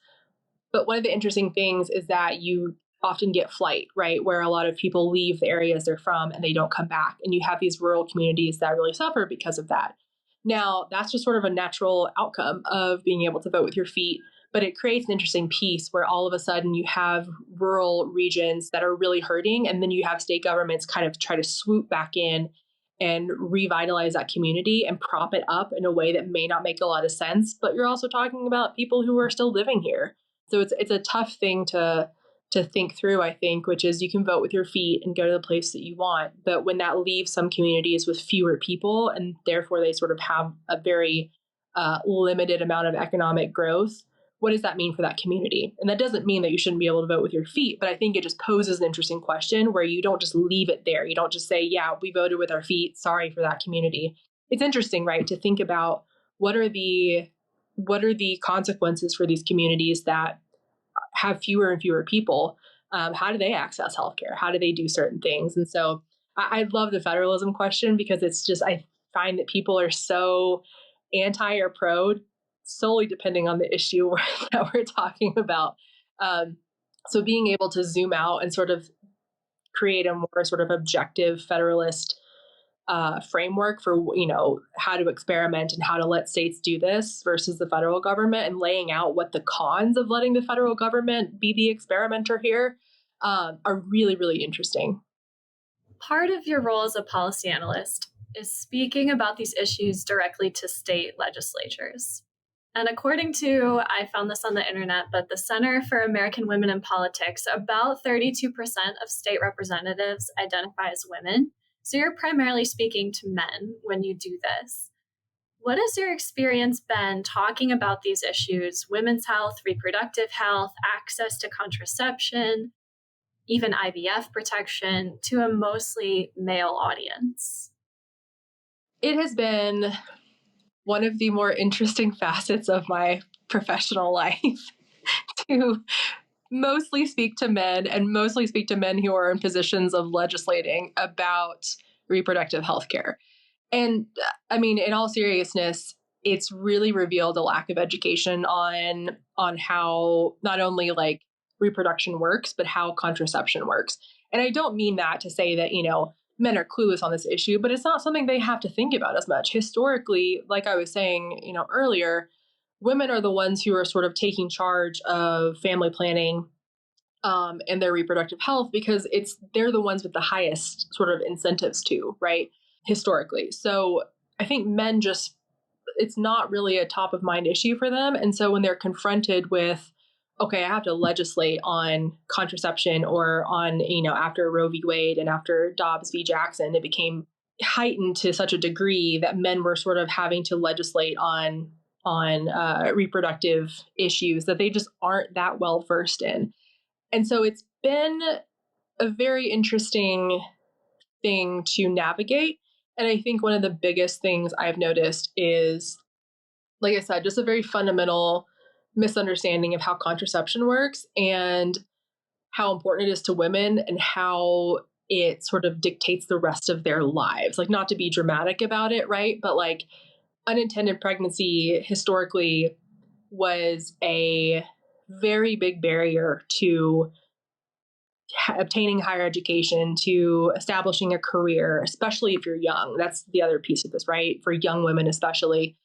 But one of the interesting things is that you often get flight, right? Where a lot of people leave the areas they're from and they don't come back. And you have these rural communities that really suffer because of that. Now, that's just sort of a natural outcome of being able to vote with your feet, but it creates an interesting piece where all of a sudden you have rural regions that are really hurting, and then you have state governments kind of try to swoop back in and revitalize that community and prop it up in a way that may not make a lot of sense, but you're also talking about people who are still living here. So it's a tough thing to think through, I think, which is you can vote with your feet and go to the place that you want. But when that leaves some communities with fewer people, and therefore they sort of have a very limited amount of economic growth, what does that mean for that community? And that doesn't mean that you shouldn't be able to vote with your feet, but I think it just poses an interesting question where you don't just leave it there. You don't just say, yeah, we voted with our feet. Sorry for that community. It's interesting, right, to think about what are the consequences for these communities that have fewer and fewer people. How do they access healthcare? How do they do certain things? And so I love the federalism question because it's just, I find that people are so anti or pro solely depending on the issue that we're talking about. So being able to zoom out and sort of create a more sort of objective federalist framework for, how to experiment and how to let states do this versus the federal government, and laying out what the cons of letting the federal government be the experimenter here are really, really interesting. Part of your role as a policy analyst is speaking about these issues directly to state legislatures. And according to, I found this on the internet, but the Center for American Women in Politics, about 32% of state representatives identify as women. So you're primarily speaking to men when you do this. What has your experience been talking about these issues, women's health, reproductive health, access to contraception, even IVF protection, to a mostly male audience? It has been one of the more interesting facets of my professional life to mostly speak to men, and mostly speak to men who are in positions of legislating about reproductive health care. And I mean, in all seriousness, it's really revealed a lack of education on how not only like reproduction works, but how contraception works. And I don't mean that to say that, men are clueless on this issue, but it's not something they have to think about as much. Historically, like I was saying, earlier, women are the ones who are sort of taking charge of family planning and their reproductive health because they're the ones with the highest sort of incentives to, right? Historically. So I think men it's not really a top of mind issue for them. And so when they're confronted with, okay, I have to legislate on contraception or on, after Roe v. Wade and after Dobbs v. Jackson, it became heightened to such a degree that men were sort of having to legislate on reproductive issues that they just aren't that well versed in. And so it's been a very interesting thing to navigate. And I think one of the biggest things I've noticed is, like I said, just a very fundamental misunderstanding of how contraception works and how important it is to women and how it sort of dictates the rest of their lives. Like, not to be dramatic about it, right? But like, unintended pregnancy historically was a very big barrier to obtaining higher education, to establishing a career, especially if you're young. That's the other piece of this, right? For young women, especially.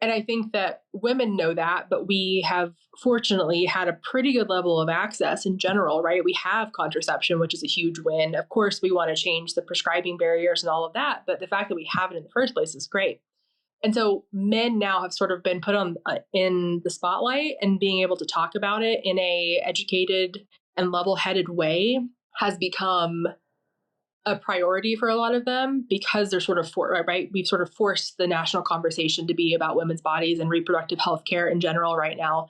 And I think that women know that, but we have fortunately had a pretty good level of access in general, right? We have contraception, which is a huge win. Of course, we want to change the prescribing barriers and all of that, but the fact that we have it in the first place is great. And so men now have sort of been put on in the spotlight, and being able to talk about it in a educated and level-headed way has become a priority for a lot of them because they're sort of right. We've sort of forced the national conversation to be about women's bodies and reproductive health care in general right now.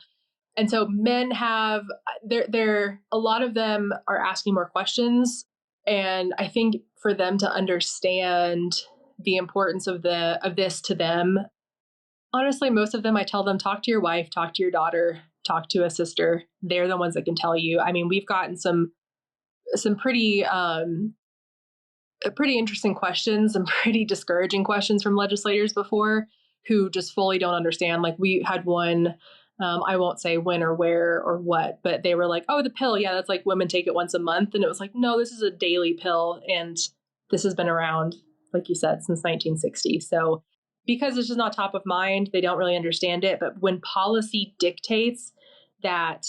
And so men have, they're a lot of them are asking more questions. And I think for them to understand the importance of this to them, honestly, most of them, I tell them, talk to your wife, talk to your daughter, talk to a sister. They're the ones that can tell you. I mean, we've gotten some pretty pretty interesting questions and pretty discouraging questions from legislators before who just fully don't understand. Like we had one, I won't say when or where or what, but they were like, oh, the pill. Yeah, that's like women take it once a month. And it was like, no, this is a daily pill. And this has been around, like you said, since 1960. So because it's just not top of mind, they don't really understand it. But when policy dictates that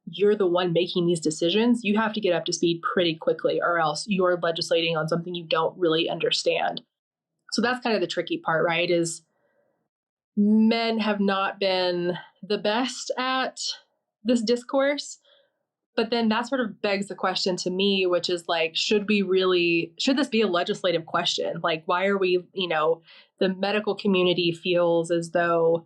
you're the one making these decisions, you have to get up to speed pretty quickly, or else you're legislating on something you don't really understand. So that's kind of the tricky part, right? Is men have not been the best at this discourse. But then that sort of begs the question to me, which is like, should this be a legislative question? Like, why are we, the medical community feels as though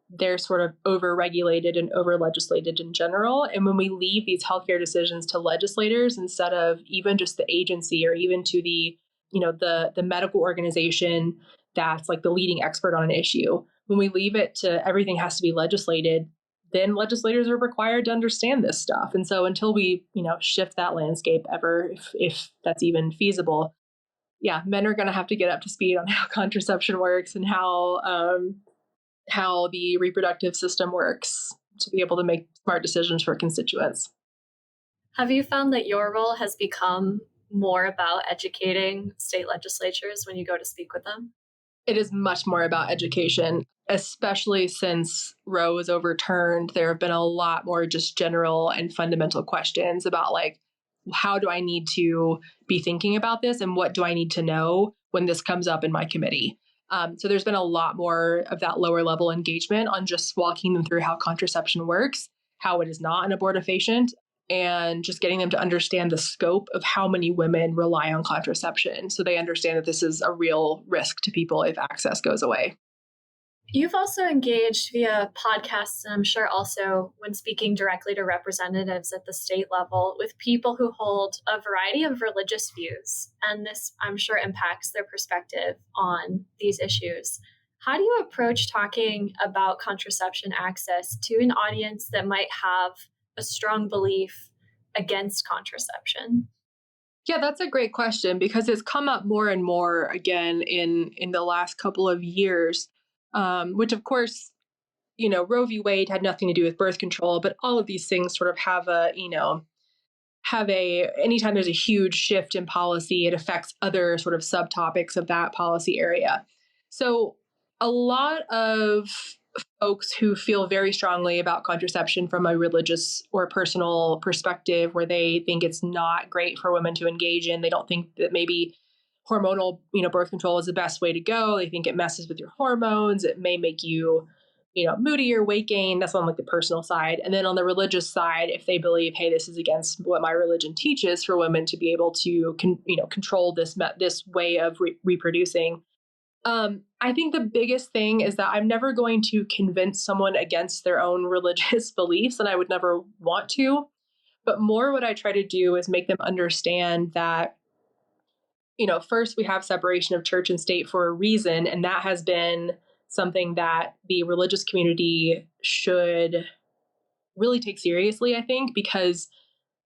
they're sort of over-regulated and over-legislated in general. And when we leave these healthcare decisions to legislators instead of even just the agency or even to the, the medical organization that's like the leading expert on an issue, when we leave it to everything has to be legislated, then legislators are required to understand this stuff. And so until we, shift that landscape ever, if that's even feasible, yeah, men are going to have to get up to speed on how contraception works and how the reproductive system works to be able to make smart decisions for constituents. Have you found that your role has become more about educating state legislatures when you go to speak with them? It is much more about education, especially since Roe was overturned. There have been a lot more just general and fundamental questions about like, how do I need to be thinking about this and what do I need to know when this comes up in my committee? So there's been a lot more of that lower level engagement on just walking them through how contraception works, how it is not an abortifacient, and just getting them to understand the scope of how many women rely on contraception so they understand that this is a real risk to people if access goes away. You've also engaged via podcasts, and I'm sure also when speaking directly to representatives at the state level with people who hold a variety of religious views. And this, I'm sure, impacts their perspective on these issues. How do you approach talking about contraception access to an audience that might have a strong belief against contraception? Yeah, that's a great question because it's come up more and more again in the last couple of years, which of course, Roe v. Wade had nothing to do with birth control, but all of these things sort of anytime there's a huge shift in policy, it affects other sort of subtopics of that policy area. So a lot of folks who feel very strongly about contraception from a religious or personal perspective, where they think it's not great for women to engage in, they don't think that maybe hormonal, birth control is the best way to go. They think it messes with your hormones. It may make you, moody or weight gain. That's on like the personal side. And then on the religious side, if they believe, hey, this is against what my religion teaches for women to be able to, control this way of reproducing. I think the biggest thing is that I'm never going to convince someone against their own religious beliefs, and I would never want to. But more what I try to do is make them understand that, first we have separation of church and state for a reason, and that has been something that the religious community should really take seriously, I think, because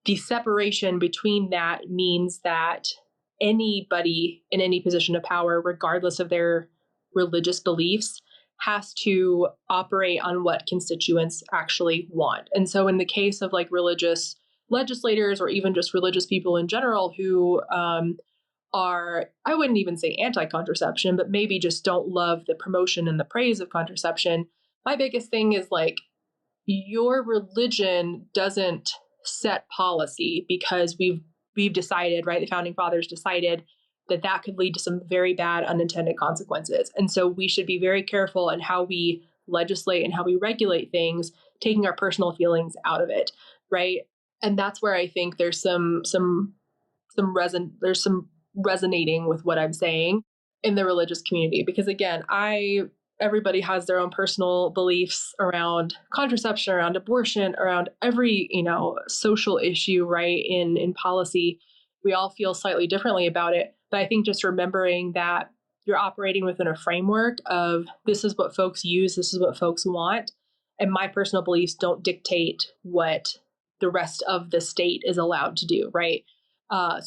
the separation between that means that anybody in any position of power, regardless of their religious beliefs, has to operate on what constituents actually want. And so in the case of like religious legislators or even just religious people in general who are, I wouldn't even say anti-contraception, but maybe just don't love the promotion and the praise of contraception, my biggest thing is like, your religion doesn't set policy because we've decided, right? The founding fathers decided that could lead to some very bad unintended consequences. And so we should be very careful in how we legislate and how we regulate things, taking our personal feelings out of it, right? And that's where I think there's some resonating with what I'm saying in the religious community. Because again, I everybody has their own personal beliefs around contraception, around abortion, around every, social issue, right? In policy, we all feel slightly differently about it. But I think just remembering that you're operating within a framework of this is what folks use, this is what folks want. And my personal beliefs don't dictate what the rest of the state is allowed to do, right? I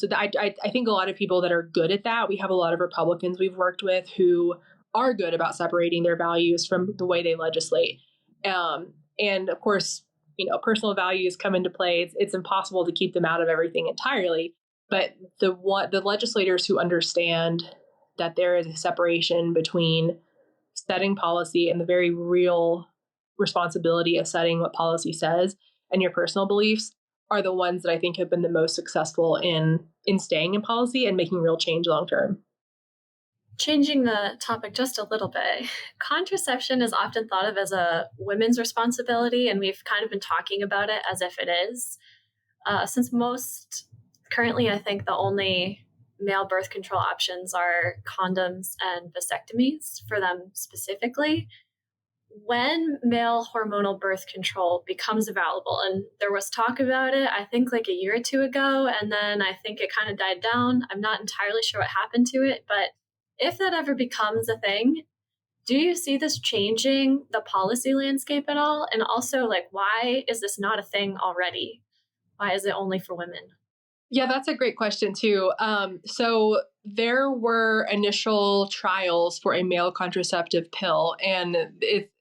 think a lot of people that are good at that, we have a lot of Republicans we've worked with who are good about separating their values from the way they legislate. And of course, personal values come into play. It's impossible to keep them out of everything entirely. But the legislators who understand that there is a separation between setting policy and the very real responsibility of setting what policy says and your personal beliefs are the ones that I think have been the most successful in staying in policy and making real change long term. Changing the topic just a little bit, contraception is often thought of as a women's responsibility, and we've kind of been talking about it as if it is. Since currently, I think the only male birth control options are condoms and vasectomies for them specifically. When male hormonal birth control becomes available, and there was talk about it, I think like a year or two ago, and then I think it kind of died down. I'm not entirely sure what happened to it, but if that ever becomes a thing, do you see this changing the policy landscape at all? And also, like, why is this not a thing already? Why is it only for women? Yeah, that's a great question too. So there were initial trials for a male contraceptive pill, and it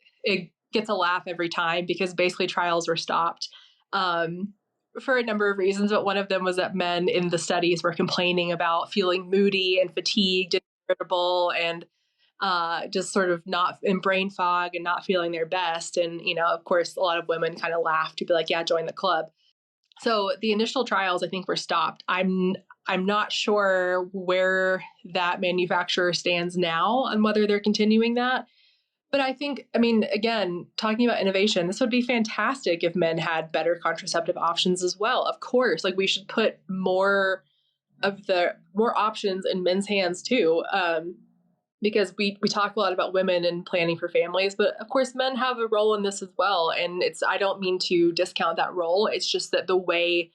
gets a laugh every time because basically trials were stopped for a number of reasons. But one of them was that men in the studies were complaining about feeling moody and fatigued and irritable and just sort of not in brain fog and not feeling their best. And, of course, a lot of women kind of laughed to be like, yeah, join the club. So the initial trials, I think, were stopped. I'm not sure where that manufacturer stands now and whether they're continuing that. But I think, again, talking about innovation, this would be fantastic if men had better contraceptive options as well. Of course, like we should put more options in men's hands too. Because we talk a lot about women and planning for families, but of course men have a role in this as well. And I don't mean to discount that role. It's just that the way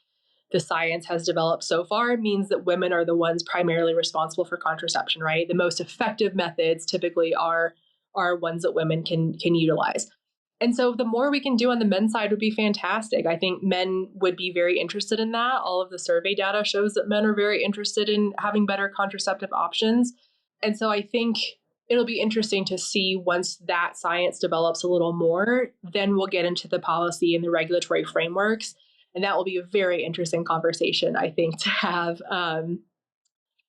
the science has developed so far means that women are the ones primarily responsible for contraception, right? The most effective methods typically are ones that women can utilize. And so the more we can do on the men's side would be fantastic. I think men would be very interested in that. All of the survey data shows that men are very interested in having better contraceptive options. And so I think it'll be interesting to see once that science develops a little more, then we'll get into the policy and the regulatory frameworks. And that will be a very interesting conversation, I think, to have.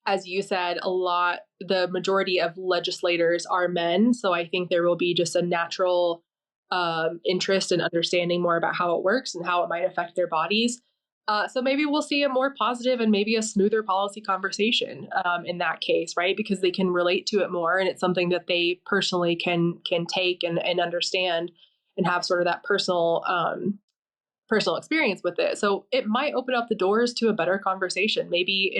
As you said, the majority of legislators are men. So I think there will be just a natural interest in understanding more about how it works and how it might affect their bodies. So maybe we'll see a more positive and maybe a smoother policy conversation in that case, right? Because they can relate to it more, and it's something that they personally can take and understand and have sort of that personal experience with it. So it might open up the doors to a better conversation. Maybe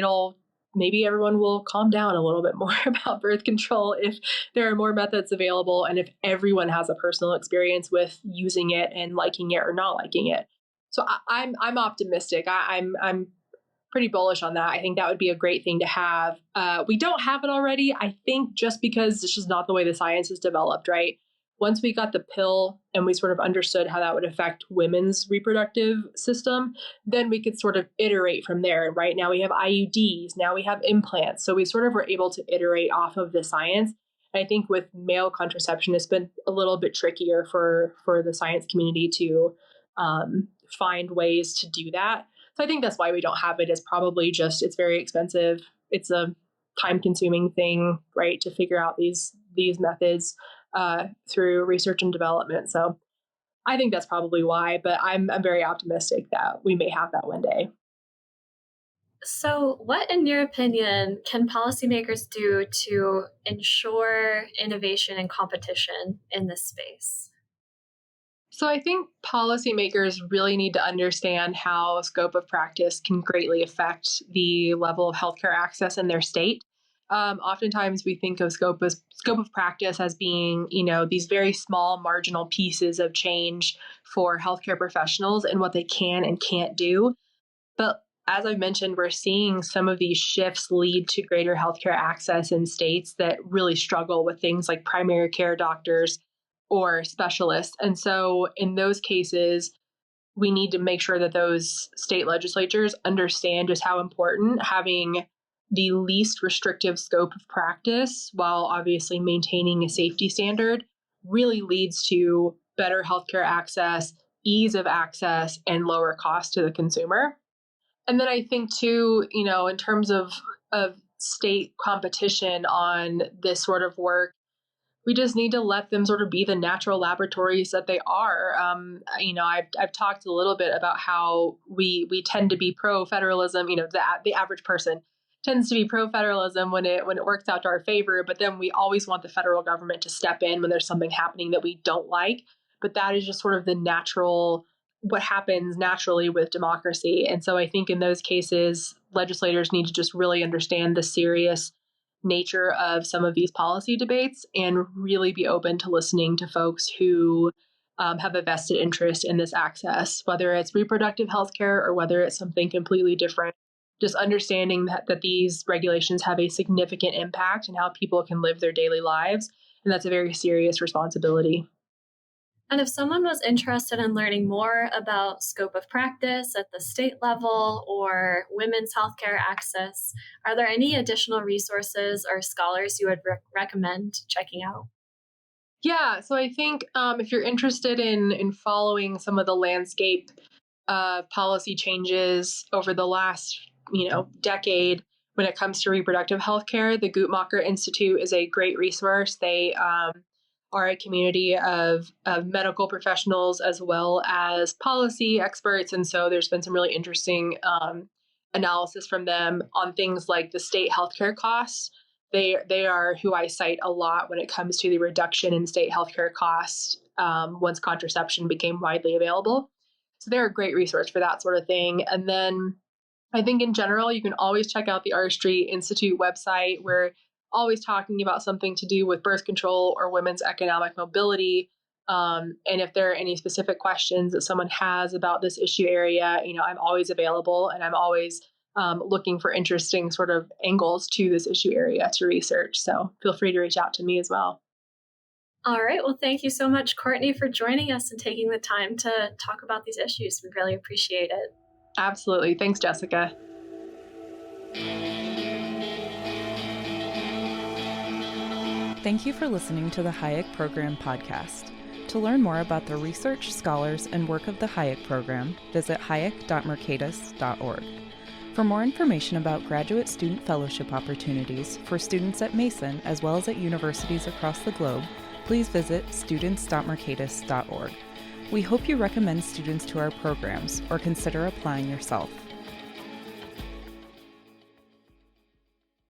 everyone will calm down a little bit more about birth control if there are more methods available and if everyone has a personal experience with using it and liking it or not liking it. So I'm optimistic. I'm pretty bullish on that. I think that would be a great thing to have. We don't have it already, I think, just because it's just not the way the science is developed, right? Once we got the pill and we sort of understood how that would affect women's reproductive system, then we could sort of iterate from there. Right now we have IUDs, now we have implants. So we sort of were able to iterate off of the science. And I think with male contraception, it's been a little bit trickier for the science community to find ways to do that. So I think that's why we don't have it. Is probably just it's very expensive. It's a time-consuming thing, right, to figure out these methods through research and development. So I think that's probably why. But I'm very optimistic that we may have that one day. So, what, in your opinion, can policymakers do to ensure innovation and competition in this space? So I think policymakers really need to understand how scope of practice can greatly affect the level of healthcare access in their state. Oftentimes we think of scope of practice as being, these very small marginal pieces of change for healthcare professionals and what they can and can't do. But as I mentioned, we're seeing some of these shifts lead to greater healthcare access in states that really struggle with things like primary care doctors or specialists. And so in those cases, we need to make sure that those state legislatures understand just how important having the least restrictive scope of practice, while obviously maintaining a safety standard, really leads to better healthcare access, ease of access, and lower cost to the consumer. And then I think too, in terms of state competition on this sort of work, we just need to let them sort of be the natural laboratories that they are. I've talked a little bit about how we tend to be pro federalism. The average person tends to be pro federalism when it works out to our favor, but then we always want the federal government to step in when there's something happening that we don't like. But that is just sort of the natural, what happens naturally with democracy. And so I think in those cases, legislators need to just really understand the serious nature of some of these policy debates and really be open to listening to folks who have a vested interest in this access, whether it's reproductive health care or whether it's something completely different. Just understanding that these regulations have a significant impact on how people can live their daily lives. And that's a very serious responsibility. And if someone was interested in learning more about scope of practice at the state level or women's healthcare access, are there any additional resources or scholars you would recommend checking out? Yeah, so I think if you're interested in following some of the landscape of policy changes over the last, decade when it comes to reproductive health care, the Guttmacher Institute is a great resource. They are a community of medical professionals as well as policy experts. And so there's been some really interesting analysis from them on things like the state healthcare costs. They are who I cite a lot when it comes to the reduction in state healthcare costs once contraception became widely available. So they're a great resource for that sort of thing. And then I think in general, you can always check out the R Street Institute website. We're always talking about something to do with birth control or women's economic mobility. And if there are any specific questions that someone has about this issue area, I'm always available and I'm always looking for interesting sort of angles to this issue area to research. So feel free to reach out to me as well. All right. Well, thank you so much, Courtney, for joining us and taking the time to talk about these issues. We really appreciate it. Absolutely. Thanks, Jessica. Thank you for listening to the Hayek Program podcast. To learn more about the research, scholars, and work of the Hayek Program, visit hayek.mercatus.org. For more information about graduate student fellowship opportunities for students at Mason as well as at universities across the globe, please visit students.mercatus.org. We hope you recommend students to our programs or consider applying yourself.